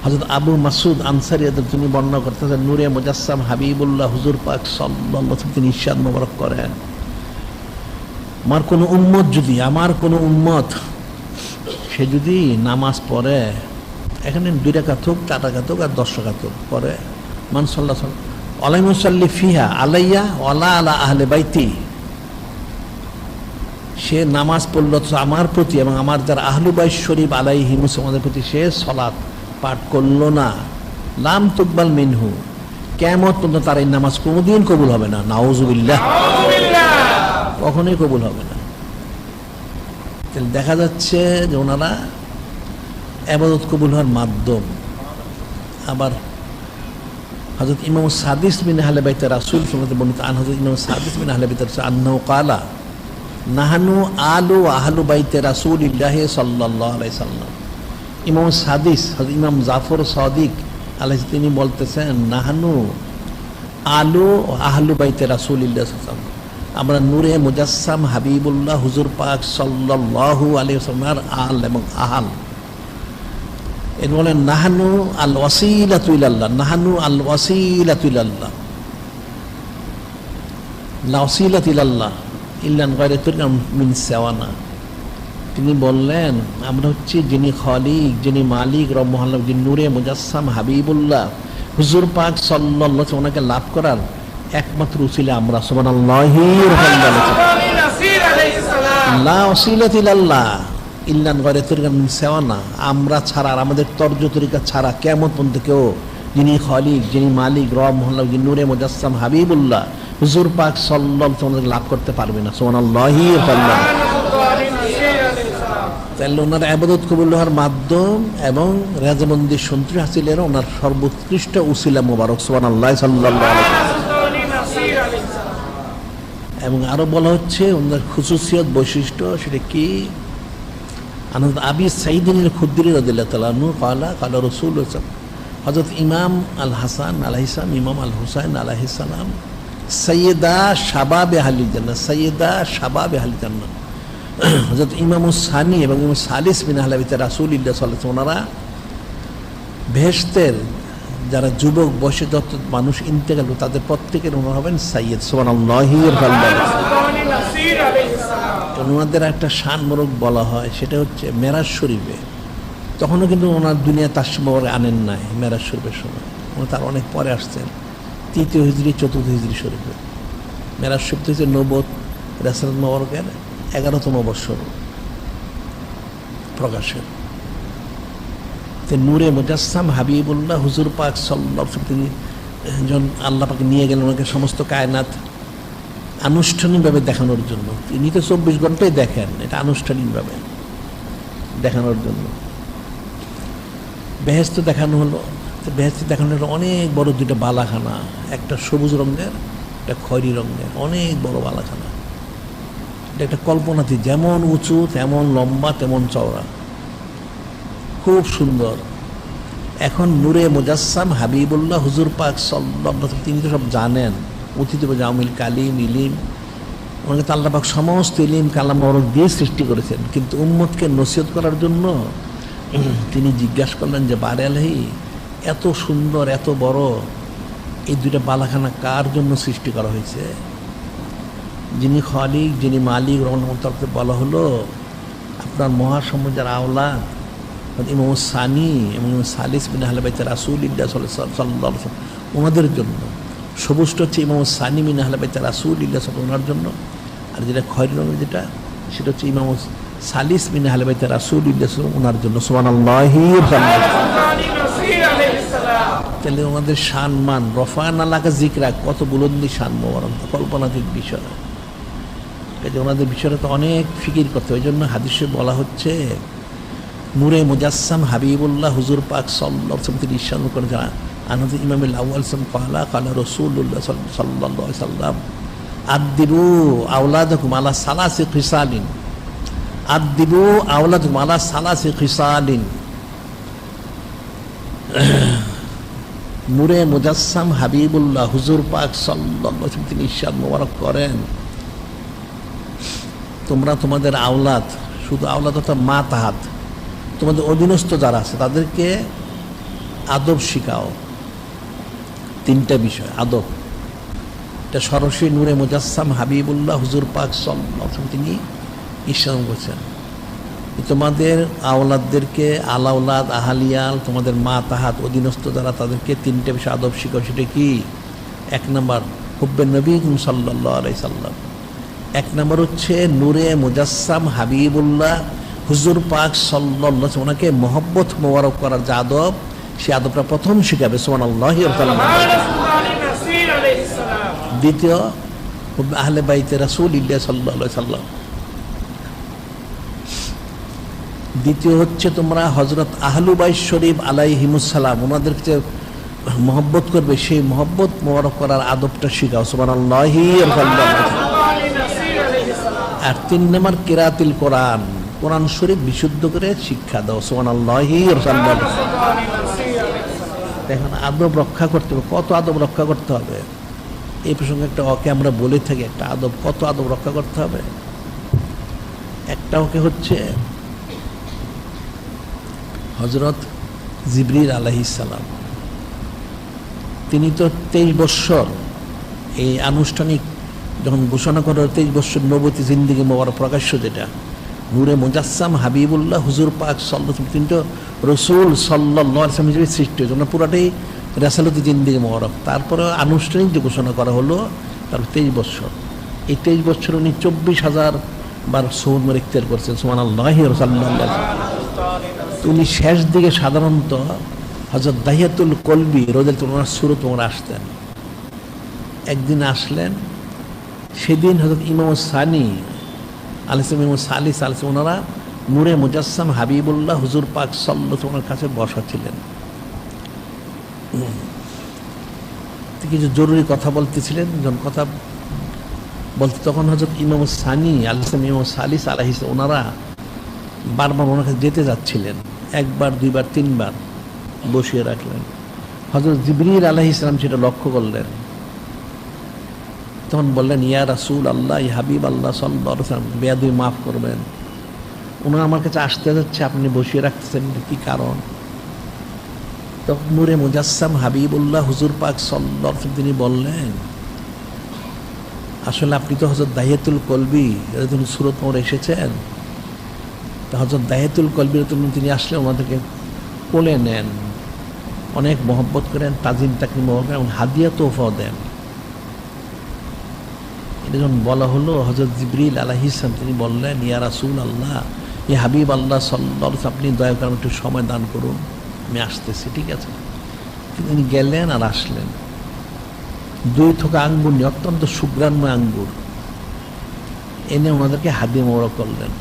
হযরত আবু মাসউদ আনসারী তিনি বর্ণনা করতেছেন নূরে মুজাসসাম হাবিবুল্লাহ হুজুর পাক সাল্লাল্লাহু আলাইহি ওয়াসাল্লাম তিনি ইরশাদ মোবারক করেন, আমার কোনো উম্মত সে যদি নামাজ পড়ে, এখানে 2 রাকাত হোক, 4 রাকাত হোক আর 10 রাকাত হোক পড়ে, মান সাল্লাল্লাহু আলাইহি মুসাল্লি ফিহা আলাইয়া ওয়ালা আলা আহলি বাইতি, সে নামাজ পড়ল আমার প্রতি এবং আমার যারা আহলু বাইত শরীফ আলাইহিম আমাদের প্রতি সে সালাত পাঠ করলো না, লাম তুকবাল মিনহু, কিয়ামত পর্যন্ত তার এই নামাজ কোনোদিন কবুল হবে না। নাউযুবিল্লাহ, কখনোই কবুল হবে না। তাহলে দেখা যাচ্ছে যে ওনারা ইবাদত কবুল হওয়ার মাধ্যম। আবার হযরত ইমাম সাদিস বিন আহলে বাইত রাসূল সাল্লাল্লাহু আলাইহি ওয়াসাল্লাম হযরত ইমাম সাদিস বিন আহলে বাইত রাসূল আন্নাহু ক্বালা নাহানু আলু আহলু বাইতে রাসূলিল্লাহি সাল্লাল্লাহু আলাইহি ওয়াসাল্লাম। ইমাম সাদিস হযরত ইমাম জাফর সাদিক আলাইহিস তিনি বলতেছেন নাহানু আলু আহলু বাইতে রাসূলিল্লাহি সাল্লাল্লাহু আলাইহি ওয়াসাল্লাম, আমরা নূরে মুজাসসাম হাবিবুল্লাহ হুজুর পাক সাল্লাল্লাহু আলাইহি ওয়াসাল্লামের আল এবং আহাল। এর বলেন নাহানু আল ওয়াসিলাতু ইলাল্লাহ, নাহানু আল ওয়াসিলাতু ইলাল্লাহ, লা ওয়াসিলাতু ইলাল্লাহ ইল্লান গায়রা তুরকাম মিন সাওয়ানা। তিনি বললেন আমরা হচ্ছে যিনি খালিক, যিনি মালিক, রব মহাল্লাহ, যিনি নূরে মুজাসসাম হাবিবুল্লাহ হুজুর পাক সাল্লাল্লাহু আলাইহি ওয়াসাল্লাম ওনাকে লাভ করার একমাত্র উসিলা আমরা। সুবহানাল্লাহি লা ওয়াসিলাতু ইলাল্লাহ ইল্লান গায়রা তুরকাম মিন সাওয়ানা, আমরা ছাড়া আর আমাদের তর্জ তরিকা ছাড়া কিয়ামত পর্যন্ত কেউ যিনি খালিক, যিনি মালিক, রব মহাল্লাহ, যিনি নূরে মুজাসসাম হাবিবুল্লাহ হুজুর পাক সাল্লাল্লাহু আলাইহি ওয়াসাল্লাম লাভ করতে পারবে না। সুবহানাল্লাহি ওয়া তাআলা। তাহলে ওনার ইবাদত কবুল হওয়ার মাধ্যম এবং রেজামন্দি সন্তুষ্টি হাসিলের ওনার সর্বোৎকৃষ্ট উসিলা মোবারক। সুবহানাল্লাহ, সাল্লাল্লাহু আলাইহি ওয়াসাল্লাম। এবং আরো বলা হচ্ছে ওনার খুসুসিয়ত বৈশিষ্ট্য, সেটা কি? আনন্দ আবি সাইদিন আল খুদরি রাদিয়াল্লাহু তাআলা আনহু ক্বালা ক্বালা রাসূলুল্লাহ সাল্লাল্লাহু আলাইহি ওয়াসাল্লাম, হযরত ইমাম আল হাসান আলাইহিস সালাম, ইমাম আল হুসাইন আলাইহিস সালাম সৈয়দা শাবাবে আহলিল জান্নাহ, সৈয়দা শাবাবে আহলিল জান্নাহ। হযরত ইমাম সানি এবং ইমাম সালিস বিন আহলে বাইত রাসূলুল্লাহ সাল্লাল্লাহু আলাইহি ওয়াসাল্লাম ওনারা বেহেশতের যারা যুবক বয়সে যত মানুষ ইন্তেকাল তাদের প্রত্যেকের ওনারা হবেন সাইয়্যিদ। সুবহানাল্লাহি ওয়া তাআলা। ওনাদের একটা শান মোরক বলা হয়, সেটা হচ্ছে মেরাজ শরীফে। তখনও কিন্তু ওনার দুনিয়া তাসমিম আনেন নাই মেরাজ শরীফের সময়, ওনারা তার অনেক পরে আসছেন, 3য় হিজরি 4র্থ হিজরি শরীফে। মেরাজ শরীফ হচ্ছে নবুয়ত রাসূলুল্লাহ মোবারকের 11তম বৎসর প্রকাশের। নূরে মুজাসসাম হাবিবুল্লাহ হুজুর পাক সাল্লাল্লাহু আলাইহি ওয়াসাল্লাম তিনি যখন আল্লাহ পাক নিয়ে গেলেন ওনাকে সমস্ত কায়নাত আনুষ্ঠানিকভাবে দেখানোর জন্য। তিনি তো 24 ঘন্টাই দেখেন, এটা আনুষ্ঠানিকভাবে দেখানোর জন্য। বেহেশত দেখানো হলো, বেহেশত দেখানো হলো অনেক বড় দুটো বালাখানা, একটা সবুজ রঙের, একটা খয়েরি রঙের, অনেক বড় বালাখানা। এটা একটা কল্পনাতীত, যেমন উঁচু তেমন লম্বা তেমন চওড়া, খুব সুন্দর। এখন নূরে মুজাসসাম হাবিবুল্লাহ হুজুর পাক সাল্লাল্লাহু আলাইহি ওয়াসাল্লাম, তিনি তো সব জানেন, অতীত জামিল কালিম ইলিম, ওনাকে তো আল্লাহ পাক সমস্ত ইলিম কালাম ওরক দিয়ে সৃষ্টি করেছেন। কিন্তু উম্মতকে নসিহত করার জন্য তিনি জিজ্ঞাসা করলেন যে বারে আলাহি, এত সুন্দর এত বড় এই দুইটা বালাখানা কার জন্য সৃষ্টি করা হয়েছে? যিনি খালিক, যিনি মালিক, রহমান তরফে বলা হলো আপনার মহাসমুদ্রের আওলাদ ইমাম সানি এবং সালিস বিন আহলে বাইত রাসূলুল্লাহ সাল্লাল্লাহু আলাইহি ওয়াসাল্লাম, ওনাদের জন্য। সবুজটা হচ্ছে ইমাম সানি বিন আহলে বাইত রাসূলুল্লাহ সাল্লাল্লাহু ওনার জন্য, আর যেটা খয়েরি রঙের যেটা, সেটা হচ্ছে ইমাম সালিস বিন আহলে বাইত রাসূলুল্লাহ ওনার জন্য। সুবহানাল্লাহি তাহলে ওনাদের সম্মান, রফা'না লাকা যিকরা, কত বুলন্দি শান মোবারক, কল্পনাতীত বিষয়। কাজে ওনাদের বিষয়টা তো অনেক ফিকির করতে। ওই জন্য হাদিসে বলা হচ্ছে নূরে মুজাসসাম হাবিবুল্লাহ হুজুর পাক সাল্লাল্লাহু আলাইহি ওয়াসাল্লাম তিনি ইরশাদ করেছেন, আনহাযুর ইমামুল আউয়াল ক্বালা রাসূলুল্লাহ সাল্লাল্লাহু আলাইহি ওয়াসাল্লাম আদিবু আওলাদাকুম আলা সালাসি খিসালিন, আদিবু আওলাদাকুম আলা সালাসি খিসালিন। নূরে মুজাসসাম হাবিবুল্লাহ হুজুর পাক সাল্লাল্লাহু আলাইহি ওয়াসাল্লাম তিনি ইরশাদ মোবারক করেন, তোমরা তোমাদের আওলাদ, শুধু আওলাদ অর্থাৎ মা তাহাত, তোমাদের অধীনস্থ যারা আছে তাদেরকে আদব শিখাও। তিনটা বিষয় আদব, এটা সরাসরি নূরে মুজাসসাম হাবিবুল্লাহ হুজুর পাক সাল্লাল্লাহু আলাইহি ওয়াসাল্লাম তিনি ইরশাদ করেছেন, তোমাদের আওলাদদেরকে আলাউলাদ আহালিয়াল, তোমাদের মা তাহাত অধীনস্থ যারা, তাদেরকে তিনটা বিষয় আদব শিখাও। সেটা কি? এক নম্বর হুব্বে নবী সাল্লাল্লাহু আলাইহি সাল্লাম, এক নম্বর হচ্ছে নূরে মুজাসসাম হাবিবুল্লাহ হুজুর পাক সাল্লাল্লাহু আলাইহি ওয়াসাল্লাম, ওনাকে মহব্বত মোবারক করার যে আদব, সে আদবটা প্রথম শিখাবে। সুবহানাল্লাহি ওয়া তাআলা। দ্বিতীয় আহলে বাইতে রাসূলুল্লাহ সাল্লাল্লাহু আলাইহি সাল্লাম। দ্বিতীয় হচ্ছে তোমরা হযরত আহলু বাইত শরীফ আলাইহিমুস সালাম, ওনাদেরকে মহব্বত করবে, সেই মহব্বত মোবারক করার আদবটা শিখাও। সুবহানাল্লাহি ওয়া তাআলা। আর তিন নম্বর কিরাতুল কোরআন, কোরআন শরীফ বিশুদ্ধ করে শিক্ষা দাও। সুবহানাল্লাহি ওয়া তাআলা। এখন আদব রক্ষা করতে হবে, কত আদব রক্ষা করতে হবে এই প্রসঙ্গে একটা ওকে আমরা বলে থাকি, একটা আদব, কত আদব রক্ষা করতে হবে। একটা ওকে হচ্ছে হযরত জিবরিল আলাইহিস সালাম, তিনি তো 23 বৎসর এই আনুষ্ঠানিক যখন ঘোষণা করা 23 বৎসর নবতী জিন্দেগি মোবারক প্রকাশ্য, যেটা নূরে মুজাসসাম হাবিবুল্লাহ হুজুর পাক সাল্লাল্লাহু আলাইহি ওয়াসাল্লাম, তিনি তো রসুল সাল্লাল্লাহু আলাইহি ওয়াসাল্লাম হিসেবে সৃষ্টি হয়েছে, পুরাটাই রাসালতি জিন্দেগি মোবারক। তারপরে আনুষ্ঠানিক যে ঘোষণা করা হলো তার 23 বৎসর, এই 23 বৎসর উনি 24,000 বার সুবহান ইখতিয়ার করছেন। সুবহানাল্লাহি ওয়া সাল্লাল্লাহু আলাইহি ওয়াসাল্লাম। উনি শেষ দিকে সাধারণত হযরত দাহিয়াতুল কলবি রাদিয়াল্লাহু আনহু সুরত ওমর আসতেন। একদিন আসলেন, সেদিন হযরত ইমাম সানি আলাইহিস সালাম, ইমাম সালিস আলাইহিস সালাম, ওনারা নূরে মুজাসসাম হাবিবুল্লাহ হুজুর পাক সাল্লাল্লাহু আলাইহি ওয়াসাল্লামের কাছে বসা ছিলেন। কিছু জরুরি কথা বলতেছিলেন, যখন কথা বলতে তখন হযরত ইমাম সানি আলাইহিস সালাম, ইমাম সালিস আলাইহিস সালাম, ওনারা বারবার ওনার কাছে যেতে যাচ্ছিলেন, একবার দুইবার তিনবার বসিয়ে রাখলেন। হযরত জিবরিল আলাইহিস সালাম সেটা লক্ষ্য করলেন, তখন বললেন, ইয়া রাসূল আল্লাহ, ইয়া হাবিব আল্লাহ সাল্লাল্লাহু আলাইহি ওয়াসাল্লাম, বেয়াদবি মাফ করবেন, ওনারা আমার কাছে আসতে যাচ্ছে, আপনি বসিয়ে রাখতেছেন, কি কারণ? তখন নূরে মুজাসসাম হাবিবুল্লাহ হুজুর পাক সাল্লাল্লাহু আলাইহি ওয়াসাল্লাম তিনি বললেন, আসলে আপনি তো হযরত দাহিয়াতুল কলবি তিনি সুরত ওমর এসেছেন, তো হযরত দাহিয়াতুল কলবি তিনি আসলে ওনাদেরকে কোলে নেন, অনেক মহব্বত করেন, তাজিম তাকরিম করেন এবং হাদিয়া তোহফাও দেন। এটা যখন বলা হলো, হযরত জিবরিল আলাইহিস সালাম তিনি বললেন, ইয়া রাসূল আল্লাহ, ইয়া হাবিব আল্লাহ সাল্লাল্লাহু আলাইহি ওয়াসাল্লাম, আপনি দয়া করে একটু সময় দান করুন, আমি আসতেছি। ঠিক আছে। তিনি গেলেন আর আসলেন, 2 থোকা আঙ্গুর নিয়ে, অত্যন্ত সুগ্রাণময় আঙ্গুর, এনে ওনাদেরকে হাদি মোবারক করলেন।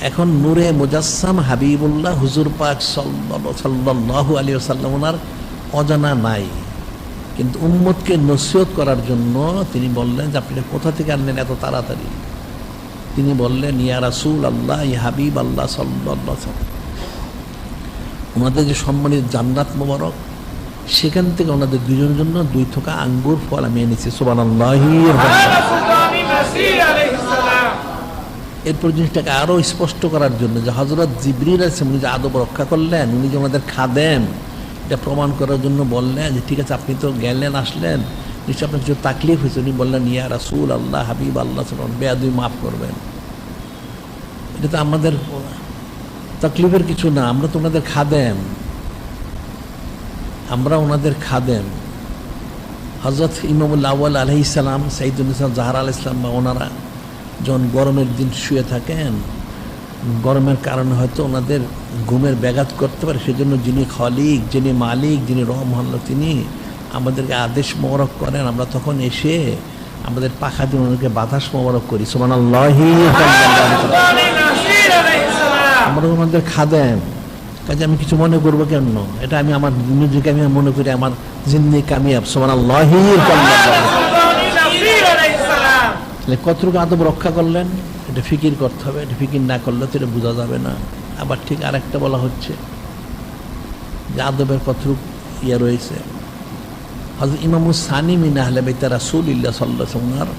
এখন নূরে মুজাসসাম হাবিবুল্লাহ হুজুর পাক সাল্লাল্লাহু আলাইহি ওয়াসাল্লাম ওনার অজানা নাই, কিন্তু উম্মতকে নসিহত করার জন্য তিনি বললেন যে আপনি কোথা থেকে আনলেন এত তাড়াতাড়ি। তিনি বললেন ইয়া রাসূল আল্লাহ, ইয়া হাবিব আল্লাহ সাল্লাল্লাহু আলাইহি ওয়াসাল্লাম, ওনাদের যে সম্মানিত জান্নাত মোবারক, সেখান থেকে ওনাদের দুজনের জন্য 2 থোকা আঙ্গুর ফল আমি এনেছি। সুবহানাল্লাহি। এরপর জিনিসটাকে আরো স্পষ্ট করার জন্য যে হযরত জিবরিল আলাইহিস সালাম যে আদব রক্ষা করলেন, উনি যে আমাদের খাদেম, এটা প্রমাণ করার জন্য বললেন যে ঠিক আছে আপনি তো গেলেন আসলেন, নিশ্চয় আপনার কিছু তাকলিফ হয়েছে। উনি বললেন ইয়া রাসূল আল্লাহ, হাবিব আল্লাহ সাল্লাল্লাহু আলাইহি ওয়াসাল্লাম, বেয়াদবি মাফ করবেন, এটা তো আমাদের তাকলিফের কিছু না, আমরা তো ওনাদের খাদেম, আমরা ওনাদের খাদেম। হযরত ইমামুল আউয়াল আলাইহিস সালাম, সাইয়্যিদুন নিসা জাহরা আলাইহিস সালাম বা ওনারা যখন গরমের দিন শুয়ে থাকেন, গরমের কারণে হয়তো ওনাদের ঘুমের ব্যাঘাত করতে পারে, সেজন্য যিনি খলিক, যিনি মালিক, যিনি রহমান, তিনি আমাদেরকে আদেশ মোবারক করেন, আমরা তখন এসে আমাদের পাখা দিয়ে ওনাদেরকে বাতাস মোবারক করি। সুবহানাল্লাহি। আমরা ওনাদের খাদেম, কাজে আমি কিছু মনে করবো কেন? এটা আমি আমার নিজেকে আমি মনে করি আমার জিন্দেগি কামিয়াব। সুবহানাল্লাহি। কতটুকু আদব রক্ষা করলেন এটা ফিকির করতে হবে, এটা ফিকির না করলে তো এটা বোঝা যাবে না। আবার ঠিক আরেকটা বলা হচ্ছে যে আদবের কতটুকু ইয়ে রয়েছে। হযরত ইমামুস সানি মিন আহলে বাইত রাসূলিল্লাহ সাল্লাল্লাহু আলাইহি ওয়াসাল্লাম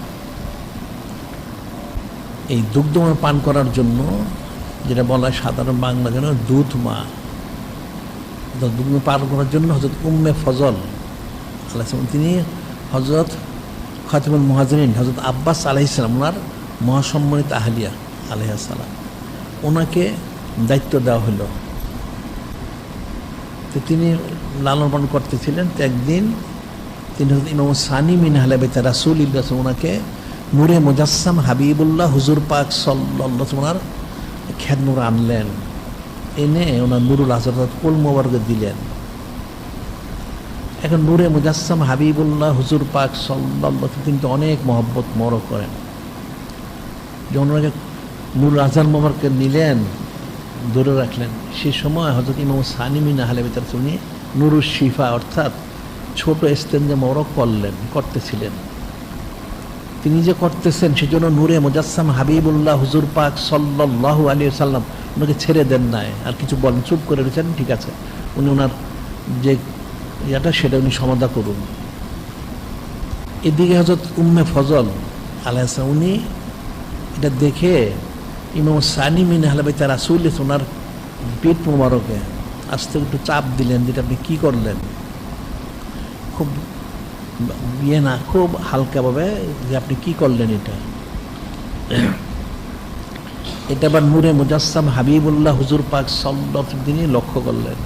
এই দুগ্ধ পান করার জন্য, যেটা বলা হয় সাধারণ বাংলা যেন দুধ মা, দুগ্ধ পান করার জন্য হযরত উম্মে ফজল আলাইহিস সালাম, তিনি হযরত খাতিমুল মুহাজিরিন হযরত আব্বাস আলাইহিস সালাম, ওনার মহাসম্মানিত আহলিয়া আলাইহিস সালাম, ওনাকে দায়িত্ব দেওয়া হলো। তো তিনি লালন পালন করতেছিলেন। তো একদিন তিনি হযরত ইমাম সানি মিন আহলে বাইত রাসূলিল্লাহ, ওনাকে নূরে মুজাসসাম হাবিবুল্লাহ হুজুর পাক সাল্লাল্লাহু আলাইহি ওয়াসাল্লাম ওনার খেদমত আনলেন, এনে ওনার নুরুল হাজরাত কুল মোবারক দিলেন। এখন নূরে মুজাসসাম হাবিবুল্লাহ হুজুর পাক সাল্লাল্লাহু আলাইহি ওয়াসাল্লাম কিন্তু অনেক মহব্বত মোবারক করেন। যখন ওনাকে নুরুল আজহার মোবারককে নিলেন, ধরে রাখলেন, সেই সময় হযরত ইমাম সানি মিন আহলে বাইত উনি নুরুশ শিফা অর্থাৎ ছোট ইস্তেঞ্জা মোবারক করতেছিলেন। তিনি যে করতেছেন সেজন্য নূরে মুজাসসাম হাবিবুল্লাহ হুজুর পাক সাল্লাল্লাহু আলাইহি ওয়াসাল্লাম ওনাকে ছেড়ে দেন নাই, আর কিছু বলেন, চুপ করে রয়েছেন, ঠিক আছে উনি ওনার যে ইয়াটা সেটা উনি সমাধা করুন। এদিকে হযরত উম্মে ফজল আলাইহিস সালাম উনি এটা দেখে ইমাম সানি মিন আহলে বাইত রাসূলিল্লাহ ওনার পিঠ মোবারকে আস্তে একটু চাপ দিলেন, যেটা আপনি কি করলেন, খুব ইয়ে না, খুব হালকাভাবে, যে আপনি কি করলেন এটা। এটা আবার নূরে মুজাসসাম হাবিবুল্লাহ হুজুর পাক সাল্লাল্লাহু আলাইহি ওয়াসাল্লাম তিনি লক্ষ্য করলেন,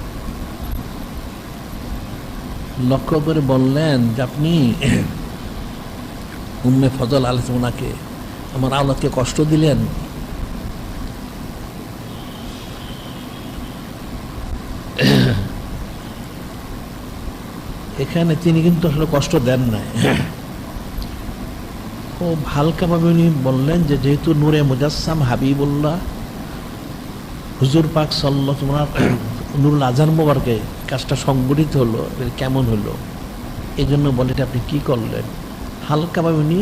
লক্ষ্য করে বললেন যে আপনি উম্মে ফজল আলাইহিস সালাম ওনাকে, আমার আওলাদকে কষ্ট দিলেন। এখানে তিনি কিন্তু আসলে কষ্ট দেন নাই, খুব হালকাভাবে উনি বললেন যে যেহেতু নূরে মুজাসসাম হাবিবুল্লাহ হুজুর পাক সাল্লাল্লাহু আলাইহি ওয়াসাল্লাম নুরুল আজহার মোবারকে কাজটা সংগঠিত হলো, কেমন হলো, এই জন্য বলে এটা আপনি কি করলেন। হালকাভাবে উনি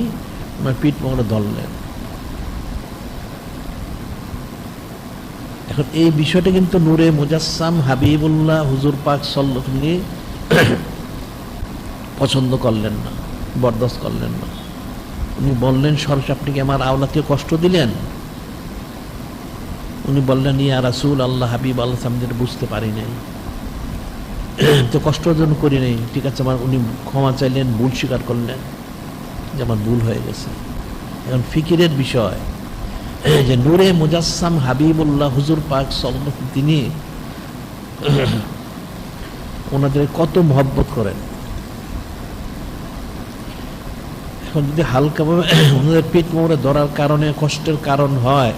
ওনার পিঠ মোবারক ধরলেন। এখন এই বিষয়টা কিন্তু নূরে মুজাসসাম হাবিবুল্লাহ হুজুর পাক সাল্লাল্লাহু আলাইহি ওয়াসাল্লাম পছন্দ করলেন না, বরদাস্ত করলেন না। উনি বললেন সরাসরি আপনি কি আমার আওলাদকে কষ্ট দিলেন? উনি বললেন ইয়া রাসূল আল্লাহ, হাবিব আল্লাহ, আমি যেটা বুঝতে পারি নাই, তো কষ্ট অর্জন করি নাই, ঠিক আছে। আমার উনি ক্ষমা চাইলেন, ভুল স্বীকার করলেন যে আমার ভুল হয়ে গেছে। এখন ফিকিরের বিষয় যে নূরে মুজাসসাম হাবিবুল্লাহ হুজুর পাক সাল্লাল্লাহু আলাইহি ওয়াসাল্লাম তিনি ওনাদের কত মহব্বত করেন। এখন যদি হালকাভাবে ওনাদের পিঠ মোড়ে ধরার কারণে কষ্টের কারণ হয়,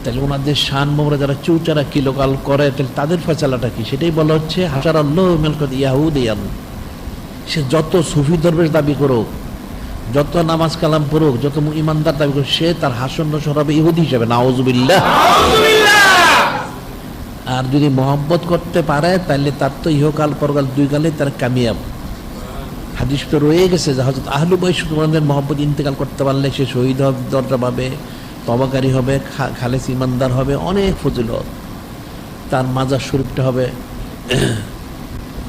তাহলে ওনাদের শান মোড়ে যারা চৌচারা কিলোকাল করে, তাহলে তাদের ফয়সালাটা কি? সেটাই বলা হচ্ছে হাসারাল্লাহু মিলকাত ইয়াহুদিয়ান, সে যত সুফি দরবেশ দাবি করুক, যত নামাজ কালাম পড়ুক, যত ইমানদার দাবি করুক, সে তার হাসর নসর হবে ইহুদি হিসেবে, নাউজুবিল্লাহ। আর যদি মহব্বত করতে পারে তাহলে তার তো ইহকাল পরকাল দুই কালে তার কামিয়াব। হাদিস তো রয়ে গেছে যে হযরত আহলু বাইত ওনাদের মহব্বত ইন্তেকাল করতে পারলে সে শহীদ দরজা পাবে, তওবাকারী হবে, খালেস ইমানদার হবে, অনেক ফজিলত। তার মাজার শরীফটা হবে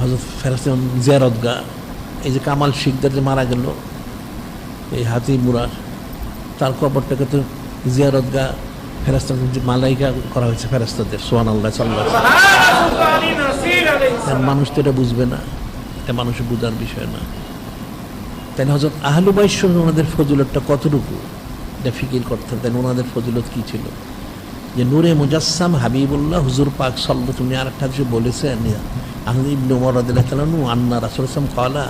হযরত ফেরেশতা জিয়ারতগাহ। এই যে কামাল শিকদার যে মারা গেল এই হাতি মুরার, তার কবরটাকে তো জিয়ারতগাহ ফেরেশতা মালাইকা করা হয়েছে ফেরেশতাদের। সুবহানাল্লাহ সাল্লাল্লাহু আলাইহি ওয়াসাল্লাম। মানুষ তো এটা বুঝবে না, এটা মানুষের বুঝার বিষয় না। তাহলে হযরত আহলু বাইত ওনাদের ফজিলতটা কতটুকু এটা ফিকির করতে হবে। ওনাদের ফজিলত কি ছিল? যে নূরে মুজাসসাম হাবিবুল্লাহ হুজুর পাক সাল্লাল্লাহু আলাইহি ওয়াসাল্লাম আরেকটা কিছু বলেছেন, আহমদ ইবনে উমর রাদিয়াল্লাহু তাআলা আনহু আন্না রাসূলুল্লাহ সাল্লাল্লাহু আলাইহি ওয়াসাল্লাম ক্বালা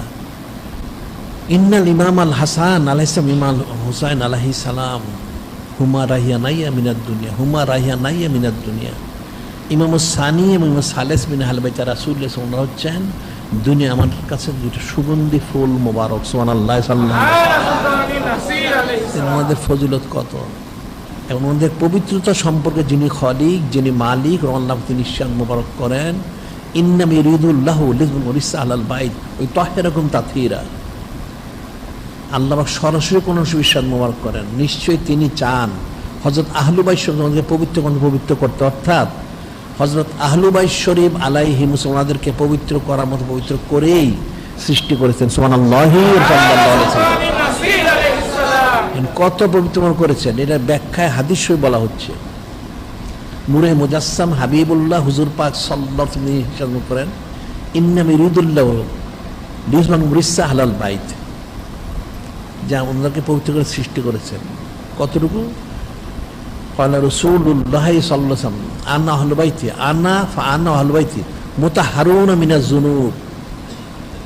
ইন্নাল ইমাম আল হাসান আলাইহিস সালাম ইমাম হুসাইন আলাইহিস সালাম হুমা রাহিয়ানাইয়া মিনাদ দুনিয়া, হুমা রাহিয়ানাইয়া মিনাদ দুনিয়া। ইমাম সানি এবং ইমাম সালেস বিন আহলে বাইত রাসূলুল্লাহ সাল্লাল্লাহু আলাইহি ওয়াসাল্লাম হচ্ছেন দুনিয়া আমার কাছে দুটো সুগন্ধি ফুল মোবারক। সুবহানাল্লাহ সাল্লাল্লাহু আলাইহি ওয়াসাল্লাম। ওনাদের ফজিলত কত, এবং ওনাদের পবিত্রতা সম্পর্কে যিনি খালিক, যিনি মালিক, আল্লাহ তিনি ইরশাদ মোবারক করেন ইন্নামা ইউরিদুল্লাহু লিইয়ুরিসা আলাল বাইত ওই তাহিরাকুম তাতহীরা। আল্লাহ সরাসরি কোন ইরশাদ মোবারক করেন, নিশ্চয়ই তিনি চান হযরত আহলু বাইত শরীফকে পবিত্র করতে, অর্থাৎ হযরত আহলু বাইত শরীফ আলাইহিম ওনাদেরকে পবিত্র করার মতো পবিত্র করেই সৃষ্টি করেছেন। সুবহানাল্লাহি সাল্লাল্লাহু আলাইহি ওয়াসাল্লাম। কত পবিত্র করেছেন এটা ব্যাখ্যায় হাদিস শরীফ বলা হচ্ছে। নূরে মুজাসসাম হাবিবুল্লাহ হুজুর পাক সাল্লাল্লাহু আলাইহি ওয়াসাল্লাম করেন ইন্নামা ইউরিদুল্লাহু লিইয়ুরিসা আলাল বাইত, যা ওনাদেরকে পবিত্র করে সৃষ্টি করেছেন। কতটুকু? ক্বালা রাসূলুল্লাহ সাল্লাল্লাহু আলাইহি ওয়াসাল্লাম আনা আহলু বাইতি আনা আহলু বাইতি মুতাহহারুনা মিনাজ যুনুব।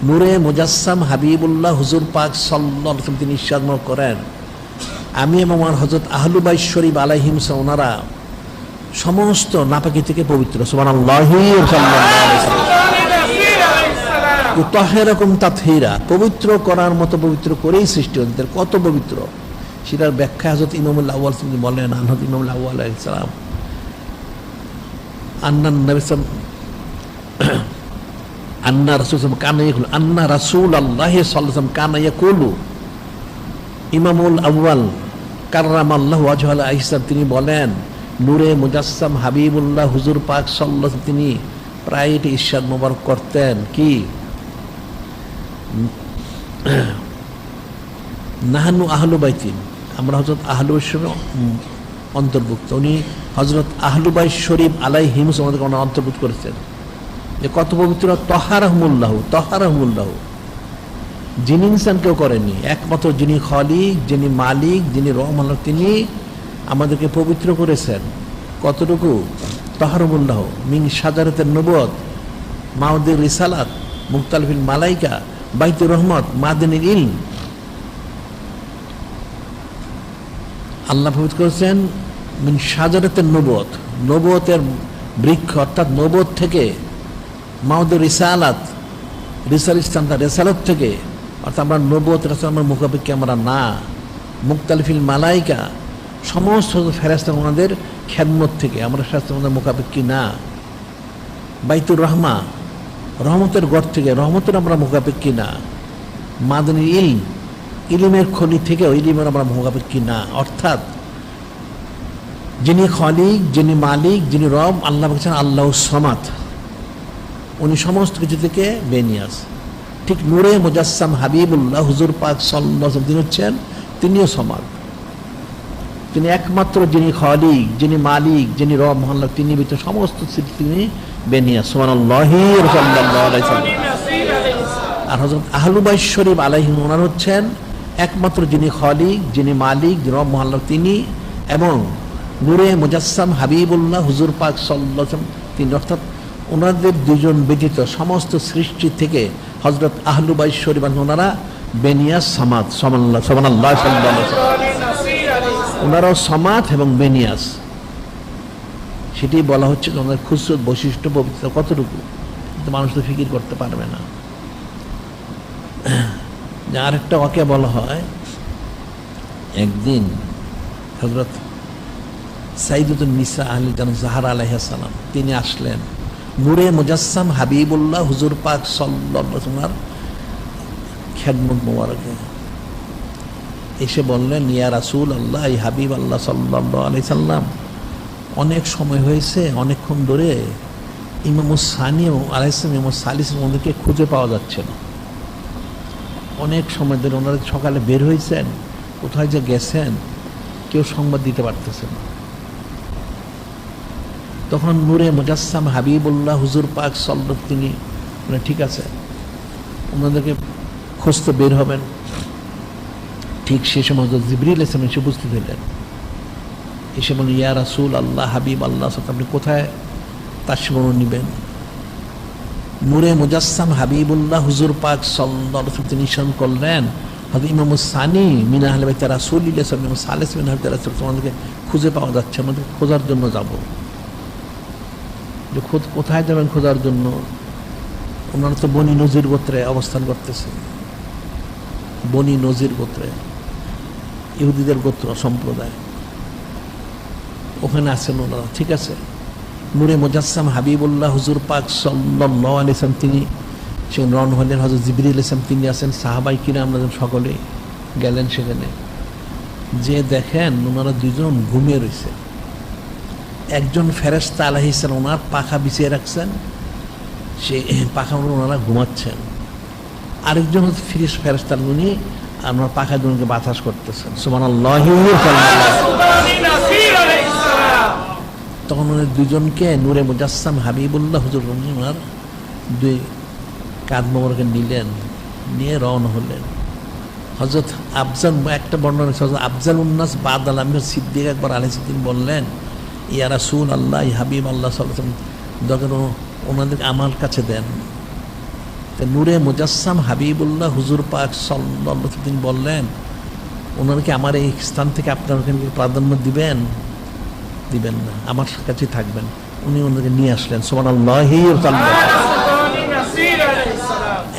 নূরে মুজাসসাম হাবিবুল্লাহ হুজুর পাক সাল্লাল্লাহু আলাইহি ওয়াসাল্লাম তিনি ইরশাদ করেন আমি এবং আমার হযরত আহলু বাইত শরীফ আলাইহিম ওনারা সমস্ত নাপাকি থেকে পবিত্র। সুবহানাল্লাহি সাল্লাল্লাহু আলাইহি ওয়াসাল্লাম। তাহিরাকুম তাতহীরা, পবিত্র করার মতো পবিত্র করেই সৃষ্টি হতেন। কত পবিত্র সেটার ব্যাখ্যা হযরত ইমামুল আউয়াল তিনি বলেন, হযরত ইমামুল আউয়াল আলাইহিস সালাম আন্নান নবী আন্না রাসূলুল্লাহ কানা ইয়াকুল আন্না রাসূলুল্লাহ সাল্লাল্লাহু আলাইহি ওয়াসাল্লাম কানা ইয়াকুলু। ইমামুল আউয়াল কাররামাল্লাহু ওয়াজহু আলাইহিস সালাম তিনি বলেন নূরে মুজাসসাম হাবিবুল্লাহ হুজুর পাক সাল্লাল্লাহু আলাইহি ওয়াসাল্লাম তিনি প্রায় এটি ইরশাদ মোবারক করতেন কি নাহানু আহলু বাইতিন, আমরা হযরত আহলু বাইত শরীফ অন্তর্ভুক্ত। উনি হযরত আহলু বাইত শরীফ আলাইহিম আমাদেরকে অন্তর্ভুক্ত করেছেন। যে কত পবিত্র! তহারাহুমুল্লাহ, যিনি ইনসান কেউ করেনি, একমাত্র যিনি খালিক, যিনি মালিক, যিনি রহমান, তিনি আমাদেরকে পবিত্র করেছেন। কতটুকু? তহারুমুল্লাহ মিন শাজারাতিন নবুওয়াত মাউদির রিসালাত মুখতালিফিল মালাইকা বাইতুর রহমত মাদিনুল ইলম। আল্লাহ পবিত্র করেছেন মিন শাজারাতিন নবুওয়াত, নবুওয়াতের বৃক্ষ, অর্থাৎ নবুওয়াত থেকে, মাউদির রিসালাত, রিসালাত থেকে, অর্থাৎ আমরা নবুওয়াত রাসূলের মুখাপেক্ষী আমরা না। মুখতালিফিল মালাইকা, সমস্ত ফেরেশতা ওনাদের খেদমত থেকে, আমরা ফেরেশতা ওনাদের মুখাপেক্ষী না। বাইতুর রহমা, রহমতের গড় থেকে, রহমতের আমরা মুখাপেক্ষী না। মাদিনুল ইলম, ইলমের খনি থেকে, ইলমের আমরা মুখাপেক্ষী না। অর্থাৎ যিনি খালিক, যিনি মালিক, যিনি রব, আল্লাহ বলছেন আল্লাহু সামাদ, উনি সমস্ত কিছু থেকে বেনিয়াস। ঠিক নূরে মুজাসসাম হাবিবুল্লাহ হুজুর পাক সাল্লাল্লাহু আলাইহি ওয়াসাল্লাম তিনি হচ্ছেন, তিনিও সামাদ। তিনি একমাত্র যিনি খালিক, যিনি মালিক, যিনি রব মহাল্লাহ, তিনি ভিতরে সমস্ত তিনি বেনিয়াস। সুবহানাল্লাহি সাল্লাল্লাহু আলাইহি ওয়াসাল্লাম। আর হযরত আহলু বাইত শরীফ আলাইহিম ওনার হচ্ছেন একমাত্র যিনি খালিক, যিনি মালিক, যিনি রব মহাল্লাহ তিনি, এবং নূরে মুজাসসাম হাবিবুল্লাহ হুজুর পাক সাল্লাল্লাহু আলাইহি ওয়াসাল্লাম তিনি, অর্থাৎ ওনাদের দুজন ব্যতীত সমস্ত সৃষ্টি থেকে হযরত আহলু বাইত শরীফ ওনারা বেনিয়াস, সামাদ। সুবহানাল্লাহ সাল্লাল্লাহু আলাইহি ওয়াসাল্লাম। ওনারাও সামাদ এবং বেনিয়াস। সেটি বলা হচ্ছে ওনার খুসরত, বৈশিষ্ট্য, পবিত্রতা কতটুকু মানুষ তো ফিকির করতে পারবে না। আরেকটা ওকে বলা হয় একদিন হযরত সাইয়্যিদাতুন নিসা আহলে জান্নাত জাহরা আলাইহিস সালাম তিনি আসলেন নূরে মুজাসসাম হাবিবুল্লাহ হুজুর পাক সাল্লাল্লাহু আলাইহি ওয়াসাল্লাম খেদমত মোবারকে এসে বললেন, ইয়া রাসূলুল্লাহ, এই হাবিব আল্লাহ সাল্লাল্লাহু আলাইহি সাল্লাম, অনেক সময় হয়েছে, অনেকক্ষণ ধরে ইমাম সানি আলাইহিস সালাম ইমাম সালিস ওদেরকে খুঁজে পাওয়া যাচ্ছে না। অনেক সময় ধরে ওনারা সকালে বের হয়েছেন, কোথায় যে গেছেন কেউ সংবাদ দিতে পারতেছে না। তখন নূরে মুজাসসাম হাবিবুল্লাহ হুজুর পাক সাল্লাল্লাহু তিনি ঠিক আছে, ওনাদেরকে খুঁজতে বের হবেন। ঠিক সে সময় জিবরিল আলাইহিস সালাম এসে উপস্থিত হলেন। এসে বলেন, ইয়া রাসূল আল্লাহ, হাবিব আল্লাহ, আপনি কোথায় তাশরিফ নেবেন? নূরে মুজাসসাম হাবিবুল্লাহ হুজুর পাক সাল্লাল্লাহু আলাইহি ওয়াসাল্লাম তিনি ইরশাদ করলেন, হযরত ইমাম সানি মিন আহলে বাইত রাসূলিল্লাহ সাল্লাল্লাহু আলাইহি ওয়াসাল্লাম সালিস মিন আহলে রাসূল, তোমাদেরকে খুঁজে পাওয়া যাচ্ছে, আমাদের খোঁজার জন্য যাব। যে কোথায় যাবেন খোঁজার জন্য? ওনারা তো বনি নজির গোত্রে অবস্থান করতেছে। বনি নজির গোত্রে, ইহুদিদের গোত্র সম্প্রদায়, ওখানে আছেন ওনারা। ঠিক আছে, নূরে মুজাসসাম হাবিবুল্লাহ হুজুর পাক সাল্লাল্লাহু আলাইহি ওয়াসাল্লাম তিনি সেখানে রওনা হলেন। হযরত জিবরিল আলাইহিস সালাম তিনি আছেন, সাহাবায়ে কিরাম সকলে গেলেন সেখানে। যে দেখেন ওনারা দুজন ঘুমিয়ে রয়েছে। একজন ফেরেশতা আলাইহিস সালাম ওনার পাখা বিছিয়ে রাখছেন, সে পাখা ওনারা ঘুমাচ্ছেন। আরেকজন হচ্ছে ফেরেশতা, উনি আমার পাখা দুজনকে বাতাস করতেছেন। সুবহানাল্লাহি ওয়া তখন উনি দুজনকে নূরে মুজাসসাম হাবিবুল্লাহ হুজুর ওনার দুই কাঁধ মোবারকে নিলেন, নিয়ে রওনা হলেন। হযরত আফজাল, একটা বর্ণনা হযরত আফজাল উন্নাস বাদাল আমির সিদ্দিক আকবর আলাইহিস সালাম বললেন, ইয়া রাসূল আল্লাহ, হাবিব আল্লাহ সাল্লাল্লাহু আলাইহি ওয়াসাল্লাম, যখন ওনাদেরকে আমার কাছে দেন। নূরে মুজাসসাম হাবিবুল্লাহ হুজুর পাক সাল্লাল্লাহু আলাইহি ওয়াসাল্লাম তিনি বললেন, ওনাদেরকে আমার এই স্থান থেকে আপনার ওখানে প্রাধান্য দিবেন? দিবেন না, আমার কাছেই থাকবেন। উনি ওনাদেরকে নিয়ে আসলেন। সুবহানাল্লাহি ওয়া তাআলা।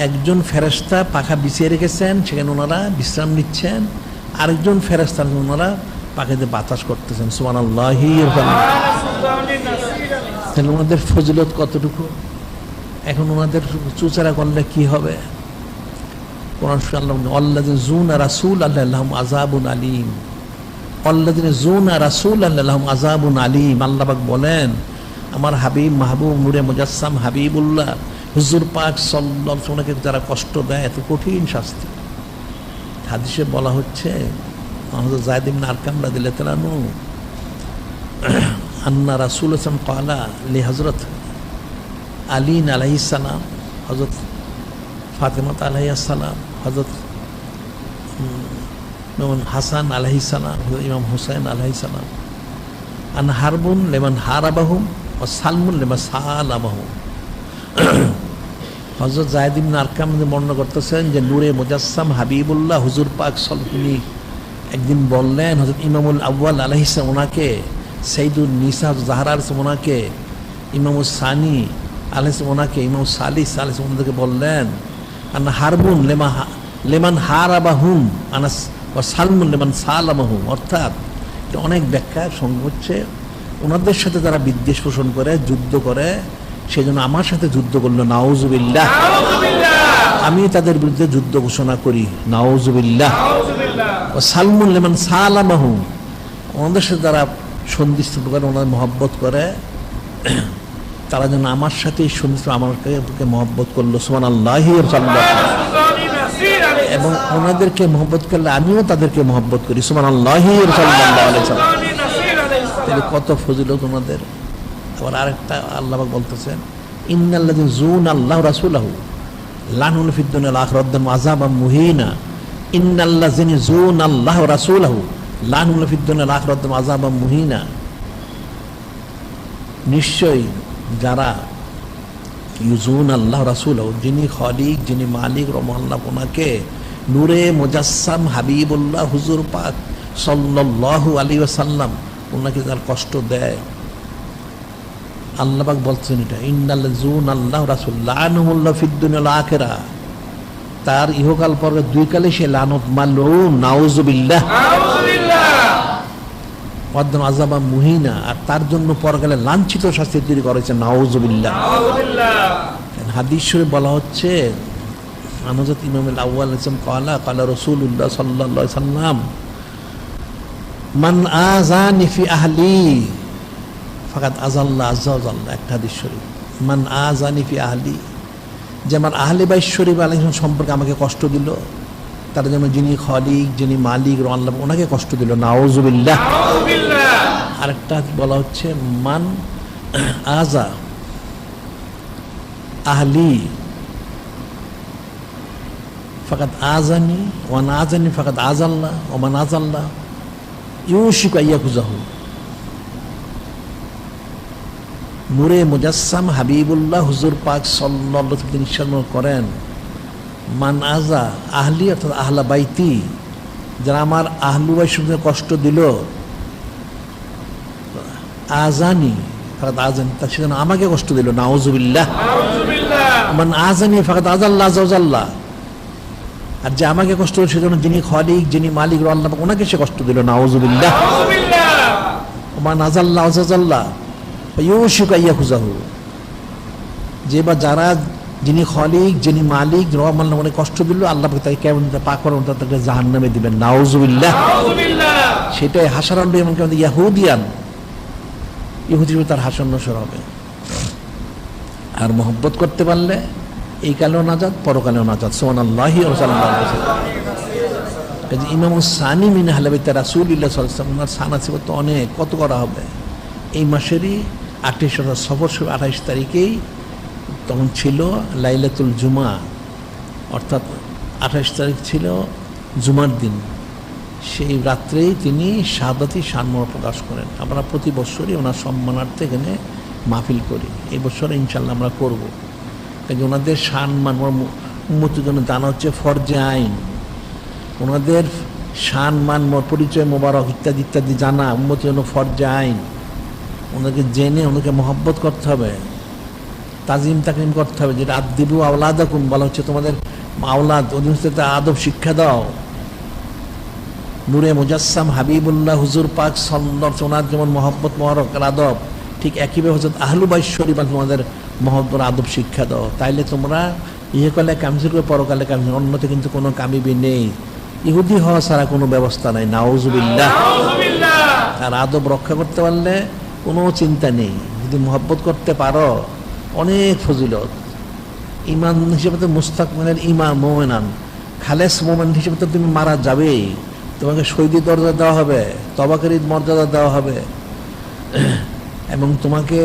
একজন ফেরেশতা পাখা বিছিয়ে রেখেছেন, সেখানে ওনারা বিশ্রাম নিচ্ছেন। আরেকজন ফেরেশতা ওনারা পাখাতে বাতাস করতেছেন। সুবহানাল্লাহি ওয়া তাআলা। তাহলে ওনাদের ফজিলত কতটুকু! এখন ওনাদের চুচারা করলে কি হবে? কোরআন আল্লাহ আল্লাযিনা যুনা রাসূলাল্লাহি লাহুম আযাবুন আলীম, আল্লাযিনা যুনা রাসূলাল্লাহি লাহুম আযাবুন আলীম। আল্লাহ পাক বলেন, আমার হাবিব মাহবুব নূরে মুজাসসাম হাবিবুল্লাহ হুজুর পাক সাল্লাল্লাহু আলাইহি ওয়াসাল্লামকে যারা কষ্ট দেয়, এত কঠিন শাস্তি। হাদিসে বলা হচ্ছে, হযরত যায়েদ ইবনে আরকাম রাদিয়াল্লাহু তাআলা আনহু আন্না রাসূলুল্লাহ সাল্লাল্লাহু আলাইহি ওয়াসাল্লাম ক্বালা লি হযরত আলী আলাইহিস সালাম, হযরত ফাতেমা আলাইহিস সালাম, হযরত হাসান আলাইহিস সালাম, ইমাম হুসাইন আলাইহিস সালাম, আন হারবুন লিমান হারাবাহুম ওয়া সালমুন লিমান সালামাহুম। হযরত যায়েদ ইবনে আরকাম বর্ণনা করতেছেন যে নূরে মুজাসসাম হাবিবুল্লাহ হুজুর পাক সাল্লাল্লাহু একদিন বললেন, হযরত ইমামুল আউয়াল আলাইহিস সালাম ওনাকে, সাইয়্যিদুন নিসা জাহরা আলাইহিস সালাম ওনাকে, ইমামুস সানি আলাইহিস সালাম ওনাকে, ইমাম সালিস আলাইহিস সালাম ওনাদেরকে বললেন, আন হারবুন লিমান হারাবাহুম আনাস ওয়া সালমুন লিমান সালামাহুম। অর্থাৎ অনেক ব্যাখ্যার সঙ্গে হচ্ছে, ওনাদের সাথে যারা বিদ্বেষ পোষণ করে, যুদ্ধ করে, সেজন্য আমার সাথে যুদ্ধ করলো, নাউজুবিল্লাহ, আমি তাদের বিরুদ্ধে যুদ্ধ ঘোষণা করি, নাউজুবিল্লাহ। ও সালমুন লিমান সালামাহুম, ওনাদের সাথে যারা সন্ধিস্থ করে, ওনাদের মহব্বত করে, তারা যেন আমার সাথে সন্ধিস্থ আমাকে মহব্বত করলো। সুবহানাল্লাহি ওয়া তাআলা। এবং ওনাদেরকে মহব্বত করলে আমিও তাদেরকে মহব্বত করি। সুবহানাল্লাহি ওয়া তাআলা। তাহলে কত ফজিলত ওনাদের। আবার আরেকটা আল্লাহ পাক বলতেছেন, ইন্নাল্লাযিনা যুনা আল্লাহু রাসূলাহু লাহুম ফিদ দুনিয়া ওয়াল আখিরাতি আযাবাম মুহিনা। ইন্নাল্লাযিনা যুনা আল্লাহু রাসূলাহু লাহুম ফিদ দুনিয়া ওয়াল আখিরাতি আযাবাম মুহিনা। নিশ্চয়ই যারা ইউজুন আল্লাহ রাসূলাহু, যিনি খালিক, যিনি মালিক রহমাল্লাহ, ওনাকে নূরে মুজাসসাম হাবিবুল্লাহ হুজুর পাক সাল্লাল্লাহু আলাইহি ওয়াসাল্লাম ওনাকে যারা কষ্ট দেয়, আল্লাহ পাক বলছেন এটা, ইন্নাল্লাযুনা আল্লাহ রাসূল লানুহুল্লাহ ফিদ দুনিয়া ওয়াল আখিরা, তার ইহকাল পরে দুই কালে সে লানত মালউন, নাউজুবিল্লাহ। ওয়াদ্দান আযাবা মুহিনা, আর তার জন্য পরকালে লাঞ্ছিত শাস্তি তৈরি করেছে। নাউযুবিল্লাহ। হাদিস শরীফ বলা হচ্ছে হযরত ইমাম আল-আউয়াল ক্বালা রাসূলুল্লাহ সাল্লাল্লাহু আলাইহি সাল্লাম মান আযানি ফি আহলি ফাকাদ আযাল্লাহু আযজা ওয়া জাল্লা। একটা হাদিস শরীফ, মান আযানি ফি আহলি, যে আমার আহলে বাইত শরীফ আলাইহিস সালাম সম্পর্কে আমাকে কষ্ট দিল, তার জন্য যিনি খালিক, যিনি মালিক আল্লাহ, ওনাকে কষ্ট দিল। নাউযুবিল্লাহ। আরেকটা বলা হচ্ছে মান আযা আহলি ফাকাদ আযানি ওয়া মান আযানি ফাকাদ আযাল্লাহ ওয়া মান আযাল্লাহ ইউশিকু আইয়াকুযাহু। নূরে মুজাসসাম হাবিবুল্লাহ হুজুর পাক সাল্লাল্লাহু আলাইহি ওয়াসাল্লাম তিনি ইরশাদ করেন, মান আযা আহলি অর্থাৎ আহলা বাইতি, যারা আমার আহলু বাইতকে কষ্ট দিল, আযানি ফাকাদ আযানি, তা সে যেন আমাকে কষ্ট দিল। নাউযুবিল্লাহ। মান আযানি ফাকাদ আযাল্লাহু আযজা ওয়া জাল্লা, আর যে আমাকে কষ্ট দিল সেজন্য যিনি খালিক, যিনি মালিক আল্লাহ, ওনাকে সে কষ্ট দিল। নাউযুবিল্লাহ। মান আযাল্লাহু আযজা ওয়া জাল্লা ইউশিকু আইয়াকুযাহু, যে বা যারা যিনি খালিক, যিনি মালিক আল্লাহ অনেক কষ্ট দিল, আল্লাহ তাকে কেমন পাক করেন, তাকে জাহান্নামে দিবেন। নাউযুবিল্লাহ। সেটাই হাসারান এমন কেমন ইয়াহুদিয়ান, ইহুদি তার হাসন নসর হবে। আর মহব্বত করতে পারলে এই কালেও নাজাত, পরকালেও নাজাত। সুবহানাল্লাহি ওয়া সাল্লাল্লাহু আলাইহি ওয়াসাল্লাম। ইমাম সানি মিন আহলে বাইত রাসূলুল্লাহ সাল্লাল্লাহু আলাইহি ওয়াসাল্লাম, ওনার সানা ছিল তো অনেক, কত করা হবে। এই মাসেরই 28 সফর 28 তারিখেই তখন ছিল লাইলাতুল জুমা, অর্থাৎ 28 তারিখ ছিল জুমার দিন। সেই রাত্রেই তিনি শাহাদাতি শানমোহর প্রকাশ করেন। আমরা প্রতি বছরই ওনার সম্মানার্থে এখানে মাহফিল করি, এই বছর ইনশাল্লাহ আমরা করব। কাজে ওনাদের সম্মান উম্মতের জন্য জানা হচ্ছে ফরজে আইন। ওনাদের সম্মান, পরিচয়, মোবারক ইত্যাদি ইত্যাদি জানা উম্মতের জন্য ফরজে আইন। ওনাকে জেনে ওনাকে মহব্বত করতে হবে, তাজিম তাকরিম করতে হবে। যেটা আদিবু আওলাদাকুম বলা হচ্ছে, তোমাদের আওলাদ অধীনস্থ আদব শিক্ষা দাও। নূরে মুজাসসাম হাবিবুল্লাহ হুজুর পাক সাল্লাল্লাহু আলাইহি ওয়াসাল্লাম যেমন মহব্বত মোবারক আদব, ঠিক একইভাবে হযরত আহলু বাইত শরীফ তোমাদের মহব্বত আদব শিক্ষা দাও। তাইলে তোমরা ইহকালে কামিজ করে পরকালে কামিজ, অন্যতে কিন্তু কোনো কামিবি নেই। ইহুদি হওয়া ছাড়া কোনো ব্যবস্থা নাই। নাউযুবিল্লাহ। আর আদব রক্ষা করতে পারলে কোনো চিন্তা নেই। যদি মহব্বত করতে পারো অনেক ফজিলত। ইমান হিসেবে তো মুস্তাকমিলের ইমান মোমেনান, খালেস মোমেন হিসেবে তো তুমি মারা যাবেই। তোমাকে শহীদের দরজা দেওয়া হবে, তবাকারীর মর্যাদা দেওয়া হবে, এবং তোমাকে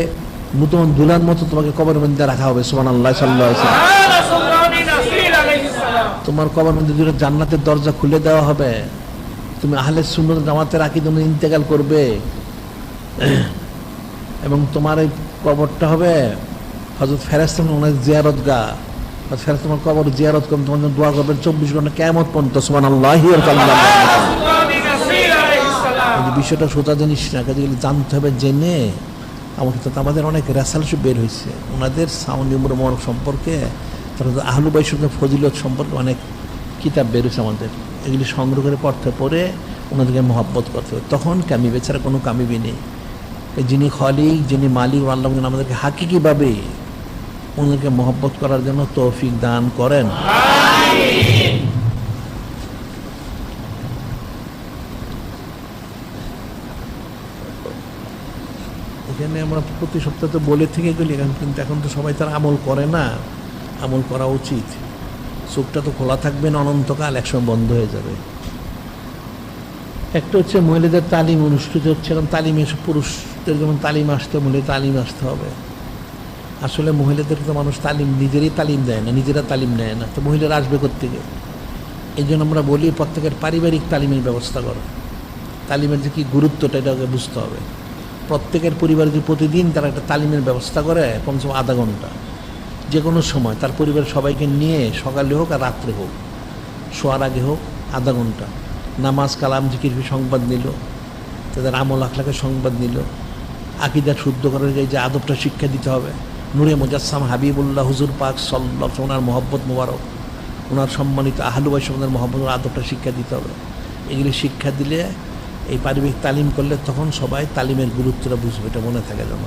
নূতন দুলার মতো তোমাকে কবরের মধ্যে রাখা হবে। সুবহানাল্লাহ সাল্লাল্লাহু আলাইহি ওয়াসাল্লাম। তোমার কবরের মধ্যে দুটো জান্নাতের দরজা খুলে দেওয়া হবে। তুমি আহলে সুন্নাত জামাতের আকীদা অনুযায়ী ইন্তেকাল করবে, এবং তোমার এই কবরটা হবে হযরত ফেরেশতা ওনার জিয়ারতগাহ। ফেরেশতা তোমার কবর জিয়ারত করবেন, তোমার জন্য দোয়া করবেন 24 ঘন্টা কিয়ামত পর্যন্ত। সুবহানাল্লাহি ওয়া সাল্লাল্লাহু আলাইহি ওয়াসাল্লাম। এই বিষয়টা সোজা জিনিস না, কাজে জানতে হবে। জেনে আমাদের অনেক রেসার্চ বের হয়েছে ওনাদের সাউন্ড মোবারক সম্পর্কে, তারপর আহলু বাইত ফজিলত সম্পর্কে অনেক কিতাব বের হয়েছে আমাদের। এগুলি সংগ্রহ করে পড়ে ওনাদেরকে মহব্বত করতে হবে, তখন কামিবে, ছাড়া কোনো কামিবি নেই। যিনি খালিক, যিনি মালিক আল্লাহ আমাদেরকে হাকিকিভাবে ওনাদেরকে মহব্বত করার জন্য তৌফিক দান করেন। এখানে আমরা প্রতি সপ্তাহে তো বলে থেকে গেলি, কিন্তু এখন তো সবাই তার আমল করে না। আমল করা উচিত। চোখটা তো খোলা থাকবে না অনন্তকাল, একসময় বন্ধ হয়ে যাবে। একটা হচ্ছে মহিলাদের তালিম অনুষ্ঠিত হচ্ছে, এখন তালিমে পুরুষদের যেমন তালিম আসতে, মহিলা তালিম আসতে হবে। আসলে মহিলাদেরকে তো মানুষ তালিম নিজেরই তালিম দেয় না, নিজেরা তালিম নেয় না, তো মহিলারা আসবে কোত্থেকে? এই জন্য আমরা বলি প্রত্যেকের পারিবারিক তালিমের ব্যবস্থা করো। তালিমের যে কী গুরুত্বটা এটাকে বুঝতে হবে। প্রত্যেকের পরিবারে যদি প্রতিদিন তারা একটা তালিমের ব্যবস্থা করে, কমসে কম আধা ঘন্টা যে কোনো সময় তার পরিবারের সবাইকে নিয়ে, সকালে হোক আর রাত্রে হোক, শোয়ার আগে হোক, আধা ঘন্টা নামাজ কালাম জিকির সংবাদ নিল, তাদের আমল আখলাকের সংবাদ নিল, আকীদা শুদ্ধ করার যে আদবটা শিক্ষা দিতে হবে। নূরে মুজাসসাম হাবিবুল্লাহ হুজুর পাক সাল্লাল্লাহু আলাইহি ওয়াসাল্লাম ওনার মহব্বত মোবারক, ওনার সম্মানিত আহলু বাইত ওনার মহব্বত আদবটা শিক্ষা দিতে হবে। এগুলি শিক্ষা দিলে এই পারিবারিক তালিম করলে তখন সবাই তালিমের গুরুত্বটা বুঝবে, এটা মনে থাকে যেন।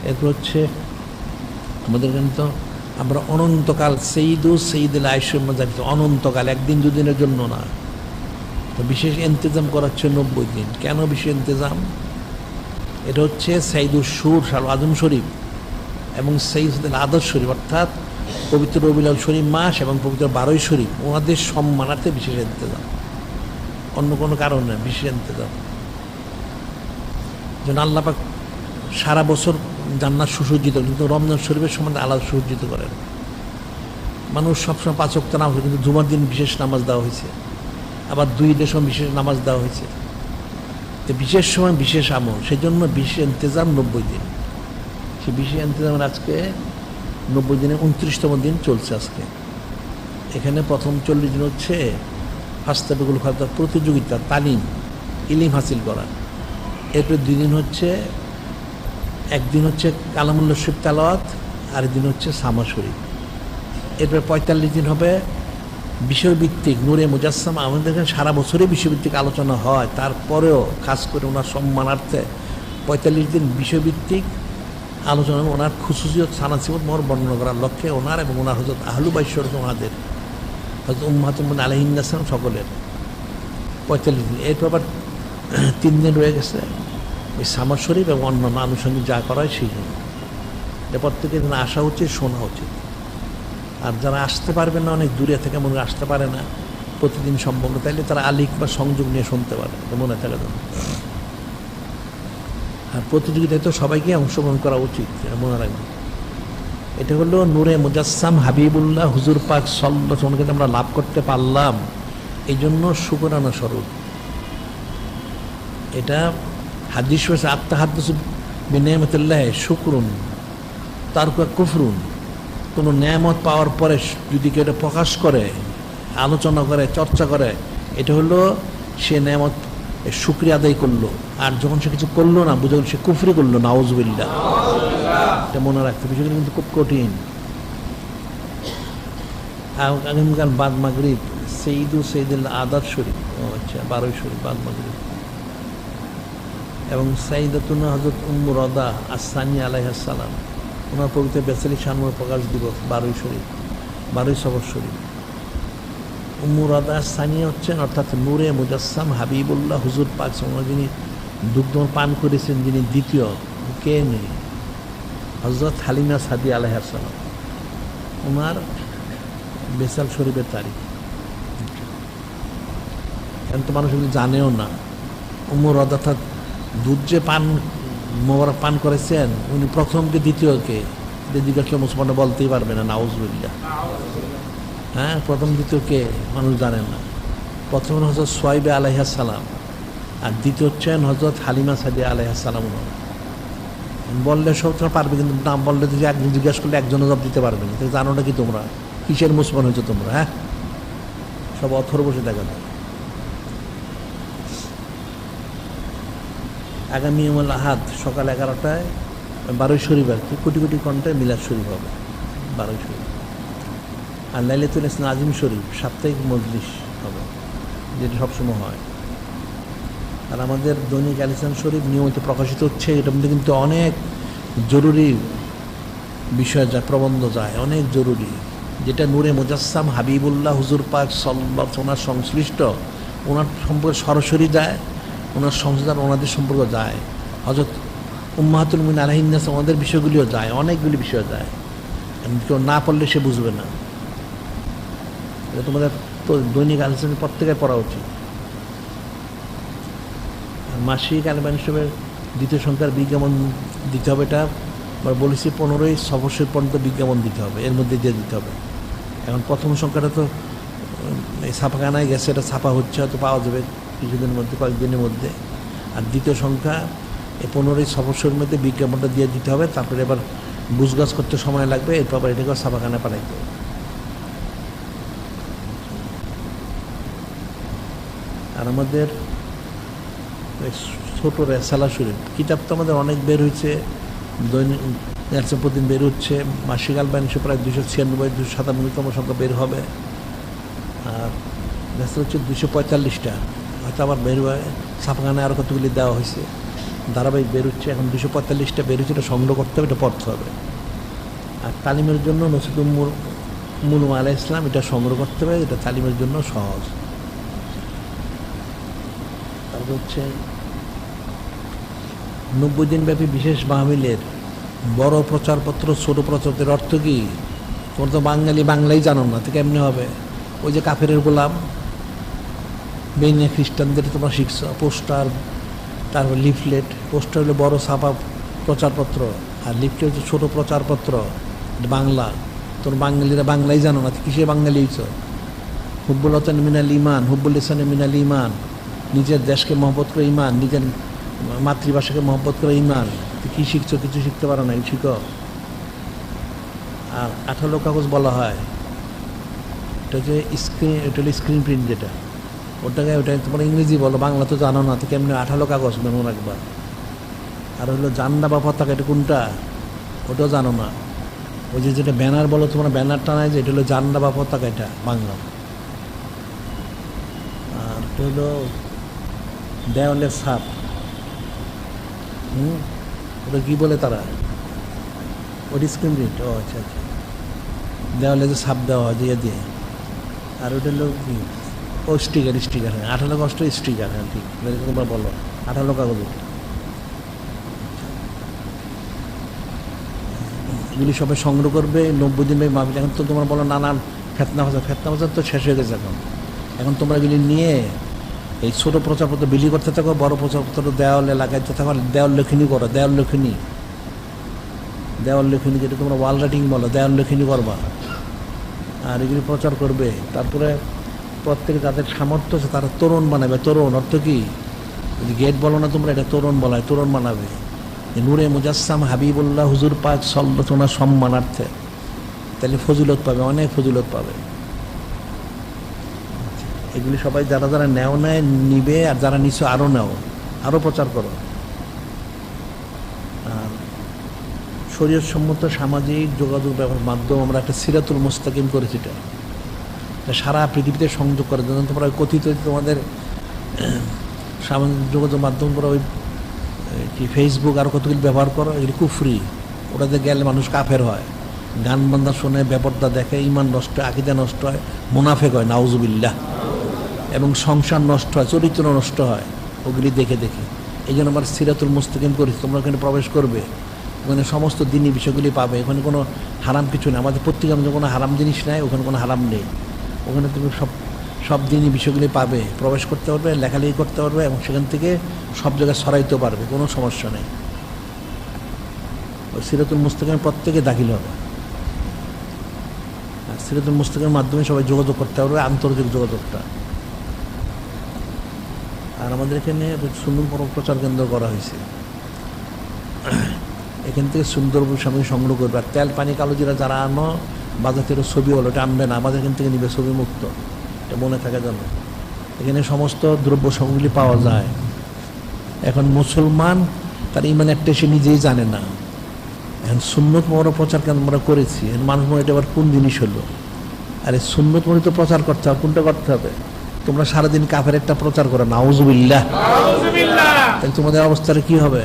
এরপর হচ্ছে আমাদের এখানে তো আমরা অনন্তকাল সেইদুল আয়সের মধ্যে অনন্তকাল, একদিন দুদিনের জন্য না, তো বিশেষ ইন্তজাম করাচ্ছে 90 দিন। কেন বিশেষ ইন্তজাম? এটা হচ্ছে সাইদুল সুর শাল আজম শরীফ এবং সৈয়দুল আদর শরীফ, অর্থাৎ পবিত্র রবিউল আউয়াল শরীফ মাস এবং পবিত্র 12 শরীফ, ওনাদের সম্মানার্থে বিশেষ ইন্তজাম, অন্য কোনো কারণে বিশেষ ইন্তজাম। যেন আল্লাহ পাক সারা বছর জান্নাত সুসজ্জিত, কিন্তু রমজান শরীফের সম্বন্ধে আলাদা সুসজ্জিত করেন। মানুষ সবসময় 5 ওয়াক্ত নামাজ, কিন্তু জুমার দিন বিশেষ নামাজ দেওয়া হয়েছে, আবার 2 ঈদের সময় বিশেষ নামাজ দেওয়া হয়েছে। তো বিশেষ সময় বিশেষ আমল, সেই জন্য বিশেষ ইন্তজাম 90 দিন। সেই বিশেষ ইন্তজামের আজকে 90 দিনে 29তম দিন চলছে আজকে। এখানে প্রথম 40 দিন হচ্ছে ফাস্তাবিকুল খায়রাত, প্রতিযোগিতা, তালিম, ইলম হাসিল করা। এরপর 2 দিন হচ্ছে, একদিন হচ্ছে কালামুল্লাহ শরীফ তেলাওয়াত, আর দিন হচ্ছে সামা শরীফ। এরপর 45 দিন হবে বিষয়ভিত্তিক নূরে মুজাসসাম। আমাদের এখানে সারা বছরই বিষয়ভিত্তিক আলোচনা হয়, তারপরেও খাস করে ওনার সম্মানার্থে 45 দিন বিষয়ভিত্তিক আলোচনা, ওনার খুশুসিয়ত সানাসিবত মোহর বর্ণনা করার লক্ষ্যে ওনার এবং ওনার হযরত আহলু বাইশর, ওনাদের হযরত উম্মাহাতুল মুমিনিন আলাইহিন্নাস সকলের 45 দিন। এরপর আবার 3 দিন রয়ে গেছে ওই সামা শরীফ এবং অন্যান্য আনুষঙ্গিক যা করা হয় সেই জন্য। এটা প্রত্যেকের দিন আসা উচিত, শোনা উচিত। আর যারা আসতে পারবে না, অনেক দূরে থেকে মনে আসতে পারে না প্রতিদিন সম্ভব না, তাইলে তারা আলিক বা সংযোগ নিয়ে শুনতে পারে, মনে থাকে যেন। আর প্রতিযোগিতায় তো সবাইকে অংশগ্রহণ করা উচিত, মনে রাখবেন। এটা হলো নূরে মুজাসসাম হাবিবুল্লাহ হুজুর পাক সাল্লাল্লাহু আলাইহি ওয়াসাল্লামকে আমরা লাভ করতে পারলাম, এই জন্য শুকরানা স্বরূপ। এটা হাদিস হয়েছে আত্মাহাদ্দুসু বিনিয়ামাতিল্লাহ শুকরুন তারকা কুফরুন। কোনো নেয়ামত পাওয়ার পরে যদি কেউ এটা প্রকাশ করে, আলোচনা করে, চর্চা করে, এটা হলো সে নেয়ামত শুকরিয়া আদায় করলো। আর যখন সে কিছু করলো না, বুঝে সে কুফরি করলো, নাউজুবিল্লাহ। এটা মনে রাখতে, বিষয়টা কিন্তু খুব কঠিন। আগামীকাল বাদ মাগরিব সৈয়দুল আদর শরীফ, আচ্ছা 12 শরীফ বাদ মাগরিব, এবং সাইয়্যিদাতুনা হযরত উম্মু রদা আস-সানিয়া আলাইহিস সালাম, ওনার পবিত্র বেসালি শানমুর প্রকাশ দিবস 12 শরীফ, 12 সফর শরীফ। উম্মু রদা আস-সানিয়া হচ্ছেন অর্থাৎ নূরে মুজাসসাম হাবিবুল্লাহ হুজুর পাক সাল্লাল্লাহু আলাইহি, যিনি দুগ্ধ পান করেছেন, যিনি দ্বিতীয়, কে নেই, হযরত হালিমা সাদিয়া আলাইহিস সালাম, ওনার বেসাল শরীফের তারিখ। এখন তো মানুষ এগুলো জানেও না। উম্মু রদা অর্থাৎ দুধ যে পান মোবারক পান করেছেন, উনি প্রথমকে দ্বিতীয়কে জিজ্ঞাসা মুসলমানরা বলতেই পারবে না, নাউজুবিল্লাহ। হ্যাঁ, প্রথম দ্বিতীয়কে মানুষ জানেন না। প্রথম হযরত সুহাইবা আলাইহিস সালাম, আর দ্বিতীয় হচ্ছেন হযরত হালিমা সাদিয়া আলাইহিস সালাম। বললে সব তোমরা পারবে, কিন্তু নাম বললে যদি একজন জিজ্ঞাসা করলে একজনও জবাব দিতে পারবে না। জানো না কি তোমরা কিসের মুসলমান হয়েছো তোমরা? হ্যাঁ, সব অথর বসে দেখা যায়। আগামী ইয়ামুল আহাদ সকাল 11টায় 12 শরীফ, আর কি কোটি কোটি কণ্ঠে মিলাদ শরীফ হবে 12 শরীফ। আর লাইলাতুল ইসলাম আজিম শরীফ সাপ্তাহিক মজলিস হবে, যেটা সবসময় হয়। আর আমাদের দৈনিক আলিসান শরীফ নিয়মিত প্রকাশিত হচ্ছে। এটার মধ্যে কিন্তু অনেক জরুরি বিষয় যায়, প্রবন্ধ যায়, অনেক জরুরি, যেটা নূরে মুজাসসাম হাবিবুল্লাহ হুজুর পাক সাল্লাল্লাহু আলাইহি ওনার সংশ্লিষ্ট, ওনার সম্পর্কে সরাসরি যায়, ওনার সংসার, ওনাদের সম্পর্ক যায়, হযরত উম্মাহাতুল মুমিনিন আলাইহিন্নাস ওনাদের বিষয়গুলিও যায়, অনেকগুলি বিষয় যায়। কেউ না পড়লে সে বুঝবে না। এটা তোমাদের দৈনিক আলোচনা প্রত্যেকের পড়া উচিত। মাসিক আলবান হিসেবে দ্বিতীয় সংখ্যার বিজ্ঞাপন দিতে হবে। এটা আমরা বলেছি 15ই সফর পর্যন্ত বিজ্ঞাপন দিতে হবে, এর মধ্যে দিয়ে দিতে হবে। এখন প্রথম সংখ্যাটা তো ছাপাখানায় গেছে, এটা ছাপা হচ্ছে, হয়তো পাওয়া যাবে কিছুদিনের মধ্যে, কয়েকদিনের মধ্যে। আর দ্বিতীয় সংখ্যা এই 15ই সফরের মধ্যে বিজ্ঞাপনটা দিয়ে দিতে হবে। তারপরে এবার গুছগাছ করতে সময় লাগবে, এরপর আবার এটাকে ছাপাখানায় পাঠাইতে হবে। আর আমাদের ছোট রেসালা শরীফ কিতাব তো আমাদের অনেক বের হয়েছে, দৈনিক প্রতিদিন বের হচ্ছে। মাসিক আলবান হিসেবে প্রায় 296 297তম সংখ্যা বের হবে। আর রেসালা হচ্ছে 245টা, হয়তো আবার বেরোয় ছাপাখানায় আরও কতগুলি দেওয়া হয়েছে, ধারাবাহিক বেরোচ্ছে। এখন 245টা বেরোচ্ছে, এটা সংগ্রহ করতে হবে, এটা পড়তে হবে। আর তালিমের জন্য নসিবুল মুলুম আলাইহিস সালাম এটা সংগ্রহ করতে হবে, এটা তালিমের জন্য সহজ। তারপর হচ্ছে 90 দিনব্যাপী বিশেষ মাহফিলের বড় প্রচারপত্র ছোট প্রচারপত্রের অর্থ কি? তোমরা তো বাঙালি, বাংলাই জানো না, তো কেমনি হবে? ওই যে কাফেরের গোলাম বেইনে খ্রিস্টানদের তোমরা শিখছো, পোস্টার, তারপর লিফলেট। পোস্টার হলো বড় ছাপা প্রচারপত্র, আর লিফলেট হচ্ছে ছোটো প্রচারপত্র, বাংলা। তোর বাঙালিরা বাংলাই জানো না, কিসে বাঙালি হইছ? হুব্বুল ওয়াতান মিনাল ঈমান, হুব্বুল লিসানি মিনাল ঈমান। নিজের দেশকে মহব্বত করে ঈমান, নিজের মাতৃভাষাকে মহব্বত করে ঈমান। কী শিখছো? কিছু শিখতে পারো না, শিখো। আর 18 কাগজ বলা হয়, এটা হচ্ছে স্ক্রিন, এটা হলো স্ক্রিন প্রিন্ট যেটা, ওটাকে তোমরা ইংরেজি বলো, বাংলা তো জানো না, তো কেমনি 18 কাগজ মেমো রাখবা। আর হলো জান্ডা বা পতাকা, এটা কোনটা? ওটাও জানো না। ওই যে যেটা ব্যানার বলো তোমরা, ব্যানার টানায় যে, এটা হলো জান্ডা বা পতাকা, এটা বাংলা। আর এটা হলো দেওয়ালের ছাপ, ওটা কী বলে তারা? ওটা স্ক্রিন প্রিন্ট। ও আচ্ছা আচ্ছা, দেওয়ালে যে ছাপ দেওয়া হয় দিয়ে দিয়ে। আর ওটা হলো কি? ও স্টিকার, স্টিকার। হ্যাঁ, 18 কাগজ স্টিকার। হ্যাঁ ঠিক, তোমরা বলো 18 কাগজ। এগুলি সবাই সংগ্রহ করবে 90 দিন মাহফিল। এখন তো তোমরা বলো নানান ফেতনা বাজার, ফেতনা বাজার তো শেষ হয়ে গেছে। এখন তোমরা এগুলি নিয়ে এই ছোটো প্রচারপত্র বিলি করতে থাকো, বড় প্রচারপত্র দেওয়ালে লাগাইতে থাকো। দেওয়াল লেখনী করো, দেওয়াল লেখনী, দেওয়াল লেখনী যেটা তোমরা ওয়াল রাইটিং বলো, দেওয়াল লেখনী করবা। আর এগুলি প্রচার করবে। তারপরে প্রত্যেকে যাদের সামর্থ্য আছে তারা তোরণ বানাবে। তোরণ অর্থ কি? গেট বলো না তোমরা, এটা তোরণ বলা হয়, তোরণ বানাবে। নূরে মুজাসসাম হাবিবুল্লাহ হুজুর পাক সাল্লাল্লাহু আলাইহি সম্মানার্থে, তাহলে ফজিলত পাবে, অনেক ফজিলত পাবে। এগুলি সবাই যারা যারা নেও নেয় নিবে, আর যারা নিছো আরও নেও, আরও প্রচার করো। আর শরীয়তসম্মত সামাজিক যোগাযোগ মাধ্যম আমরা একটা সিরাতুল মুস্তাকিম করেছি, এটা সারা পৃথিবীতে সংযোগ করে। যেমন তোমরা কথিত তোমাদের সামাজিক যোগাযোগ মাধ্যম তোমরা ওই কি ফেসবুক আর কতগুলি ব্যবহার করো, এগুলি কুফরি। ওটাতে গেলে মানুষ কাফের হয়, গান বান্দা শোনে, ব্যাপারটা দেখে, ইমান নষ্ট হয়, আকীদা নষ্ট হয়, মুনাফেক হয়, নাউজুবিল্লাহ। এবং সংসার নষ্ট হয়, চরিত্র নষ্ট হয় ওগুলি দেখে দেখে। এই জন্য আমার সিরাতুল মুস্তাকিম করেছি। তোমরা ওখানে প্রবেশ করবে, ওখানে সমস্ত দিনই বিষয়গুলি পাবে। ওখানে কোনো হারাম কিছু নেই, আমাদের পত্রিকার মধ্যে কোনো হারাম জিনিস নেই, ওখানে কোনো হারাম নেই। ওখানে তুমি সব দিনই বিষয়গুলি পাবে, প্রবেশ করতে পারবে, লেখালেখি করতে পারবে, এবং সেখান থেকে সব জায়গায় ছড়াইতেও পারবে, কোনো সমস্যা নেই। ওই সিরাতুল মুস্তাকিমের প্রত্যেকে দাখিল হবে। সিরাতুল মুস্তাকিমের মাধ্যমে সবাই যোগাযোগ করতে পারবে, আন্তর্জাতিক যোগাযোগটা। আর আমাদের এখানে সুন্দর বড় প্রচার কেন্দ্র করা হয়েছে, এখান থেকে সুন্দর সামগ্রী সংগ্রহ করবে। আর তেল পানি কালো জিরা যারা আনো বাজার থেকে ছবি হলো, এটা আনবে না, আমাদের এখান থেকে নিবে, ছবি মুক্ত, এটা মনে থাকে যেন। এখানে সমস্ত দ্রব্য সামগ্রী পাওয়া যায়। এখন মুসলমান তার ইমান একটা সে নিজেই জানে না। এখন সুন্নত মোবারক প্রচার কেন্দ্র আমরা করেছি, এখন মানুষ মনে এটা আবার কোন জিনিস হলো? আরে সুন্নত মনে তো প্রচার করতে হবে, কোনটা করতে হবে? তোমরা সারাদিন কাফের একটা প্রচার করো, নাউজুবিল্লাহ। তাহলে তোমাদের অবস্থাটা কি হবে?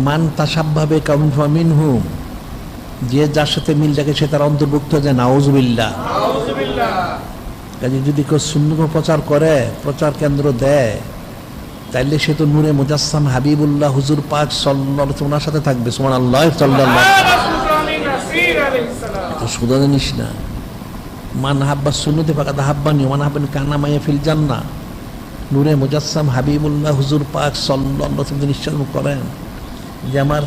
মান তাসাব্বাবে কাউনফা মিনহুম, যে যার সাথে মিল দেখে সে তার অন্তর্ভুক্ত হয়ে যায়, নাউজুবিল্লাহ। কাজে যদি কেউ সুন্নত প্রচার করে, প্রচার কেন্দ্র দেয়, তাইলে সে তো নূরে মুজাসসাম হাবিবুল্লাহ হুজুর পাক সাল্লাল্লাহু আলাইহি ওয়াসাল্লামের সাথে থাকবে। সুবহানাল্লাহ, সাল্লাল্লাহু আলাইহি সুদা জানিস না। মান হাব্বা সুন্নতি ফাকাদ হাব্বানি, মান হাব্বানি কানা মাইয়া ফিল জান্নাহ। নূরে মুজাসসাম হাবিবুল্লাহ হুজুর পাক সাল্লাল্লাহু আলাইহি ওয়াসাল্লাম নিশ্চয় করেন যে আমার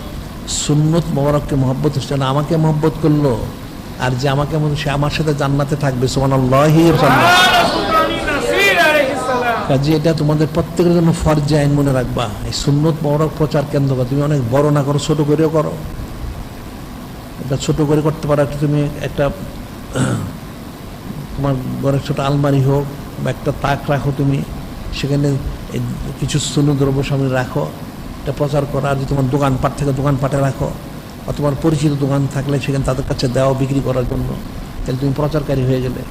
সুন্নত মোবারককে মহব্বত হচ্ছে না, আমাকে মহব্বত করলো, আর যে আমাকে সে আমার সাথে জান্নাতে থাকবে। সুবহানাল্লাহি ওয়া কাজে এটা তোমাদের প্রত্যেকের জন্য ফরজ আইন মনে রাখবা। এই সুন্নত মোবারক প্রচার কেন্দ্র তুমি অনেক বড় না করো, ছোট করেও করো। এটা ছোট করে করতে পারো, একটা তুমি একটা তোমার ঘরের ছোটো আলমারি হোক বা একটা তাক রাখো, তুমি সেখানে কিছু সুন্নত দ্রব্য সামনে রাখো, এটা প্রচার করো। আর যদি তোমার দোকানপাট থেকে দোকানপাটে রাখো, বা তোমার পরিচিত দোকান থাকলে সেখানে তাদের কাছে দেওয়া বিক্রি করার জন্য, তাহলে তুমি প্রচারকারী হয়ে গেলে।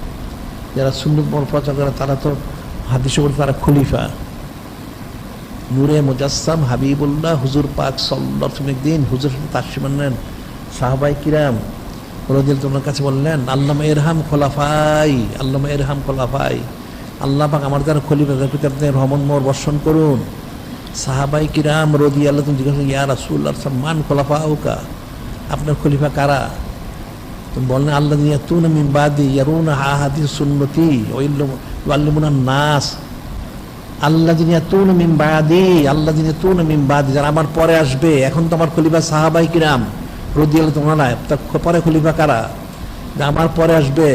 যারা সুন্নত প্রচার করে তারা তো হাদিসে বলতে তারা খলিফা। নূরে মুজাসসাম হাবিবুল্লাহ হুজুর পাক সাল্লাল্লাহু আলাইহি একদিন হুজুর তাশরিফ আনলেন, সাহাবায়ে কিরাম রাদিয়াল্লাহু আনহুর কাছে বললেন, আল্লামা ইরহাম খোলাফাই, আল্লামা ইরহাম খোলাফাই, আল্লাহ পাক আমার যারা খলিফা তাদের প্রতি আপনি রহমত মোহর বর্ষণ করুন। সাহাবায়ে কিরাম রাদিয়াল্লাহু আনহুম জিজ্ঞাসা করলেন, ইয়া রাসূলুল্লাহ মান খোলাফাউকা, আপনার খলিফা কারা? তুমি বললেন, আল্লাযীনা ইয়াতুনা মিন বাদি ইয়ারুনা আহাদিস সুন্নতি ওয়া ইউআল্লিমুনা নাস। আল্লাযীনা ইয়াতুনা মিন বাদি, আল্লাযীনা ইয়াতুনা মিন বাদি, যারা আমার পরে আসবে। এখন তো আমার খলিফা সাহাবায়ে কিরাম রাদিয়াল্লাহু আনহুম, তার পরে খলিফা কারা? যে আমার পরে আসবে।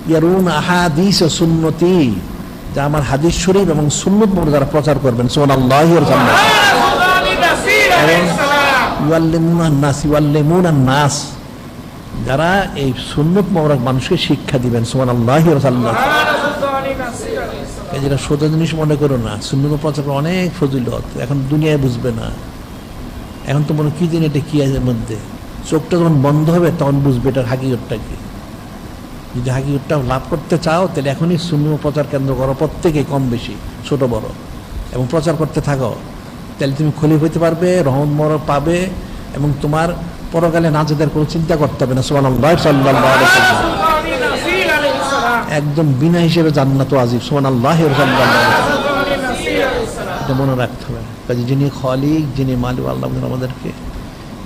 ইয়ারুনা আহাদিস সুন্নতি, যা আমার হাদিস শরীফ এবং সুন্নত মোর যারা প্রচার করবেন। সুবহানাল্লাহি ওয়া ইউআল্লিমুনা নাস, যারা এই সুন্নত মোবারক মানুষকে শিক্ষা দিবেন। সুবহানাল্লাহি ওয়া সাল্লাম। এই যেটা সোজা জিনিস মনে করো না, সুন্নত প্রচার করে অনেক ফজিলত, এখন দুনিয়ায় বুঝবে না। এখন তো মনে কি জানি এটা কি আছে মধ্যে, চোখটা যখন বন্ধ হবে তখন বুঝবে এটার হাকিকতটা কি। যদি হাকিকতটা লাভ করতে চাও তাহলে এখনই সুন্নত প্রচার কেন্দ্র করো, প্রত্যেকে কম বেশি ছোট বড়, এবং প্রচার করতে থাকো। তাহলে তুমি খলিফা হইতে পারবে, রহমত মোবারক পাবে, এবং তোমার পরকালে নাজাতের কোনো চিন্তা করতে হবে না। সুবহানাল্লাহ সাল্লাল্লাহু আলাইহি ওয়াসাল্লাম একদম বিনা হিসেবে জান্নাত ওয়াজিব। সুবহানাল্লাহ সাল্লাল্লাহু আলাইহি ওয়াসাল্লাম, এটা মনে রাখতে হবে। কাজে যিনি খালিক, যিনি মালিক, আল্লাহ আমাদেরকে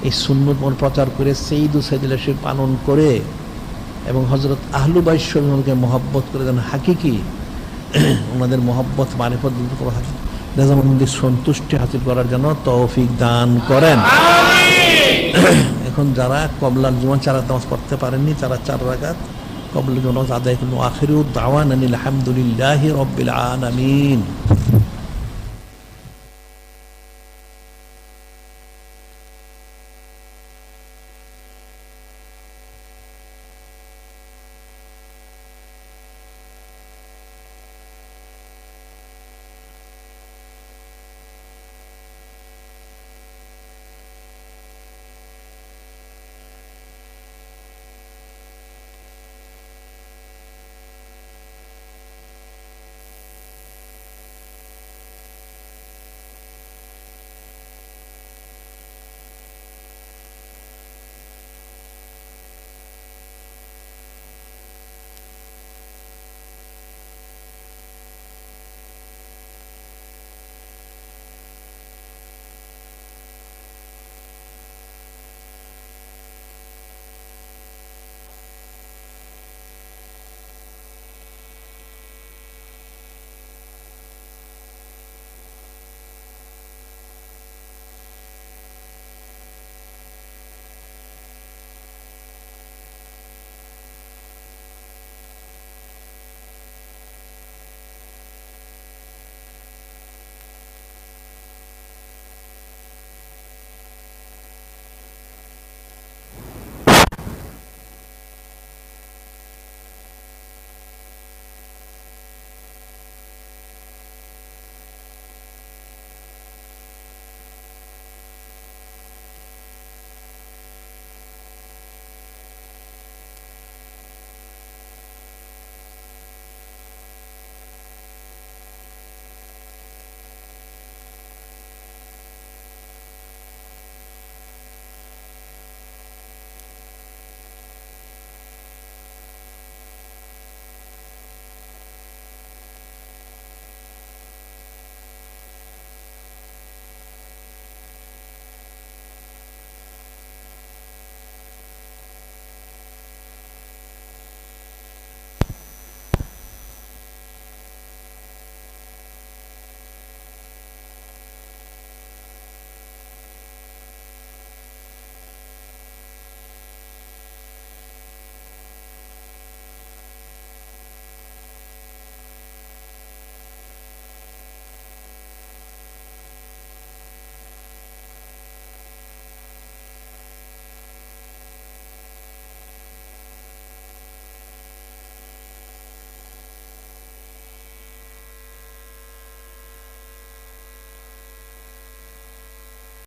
এই সুন্নত মোর প্রচার করে সাইয়্যিদু সাইয়্যিদিল সে পালন করে, এবং হযরত আহলু বাইত শরীফকে মহব্বত করে যেন হাকিকি ওনাদের মহব্বত মারিফত রেজামন্দির সন্তুষ্টি হাসিল করার জন্য তৌফিক দান করেন। এখন যারা কবলার জুমা 4 রাকাত নামাজ পড়তে পারেননি, তারা 4 রাকাত কবলার জুমা আদায় করুন। আখিরু দাওয়ানা আলহামদুলিল্লাহি রাব্বিল আলামিন।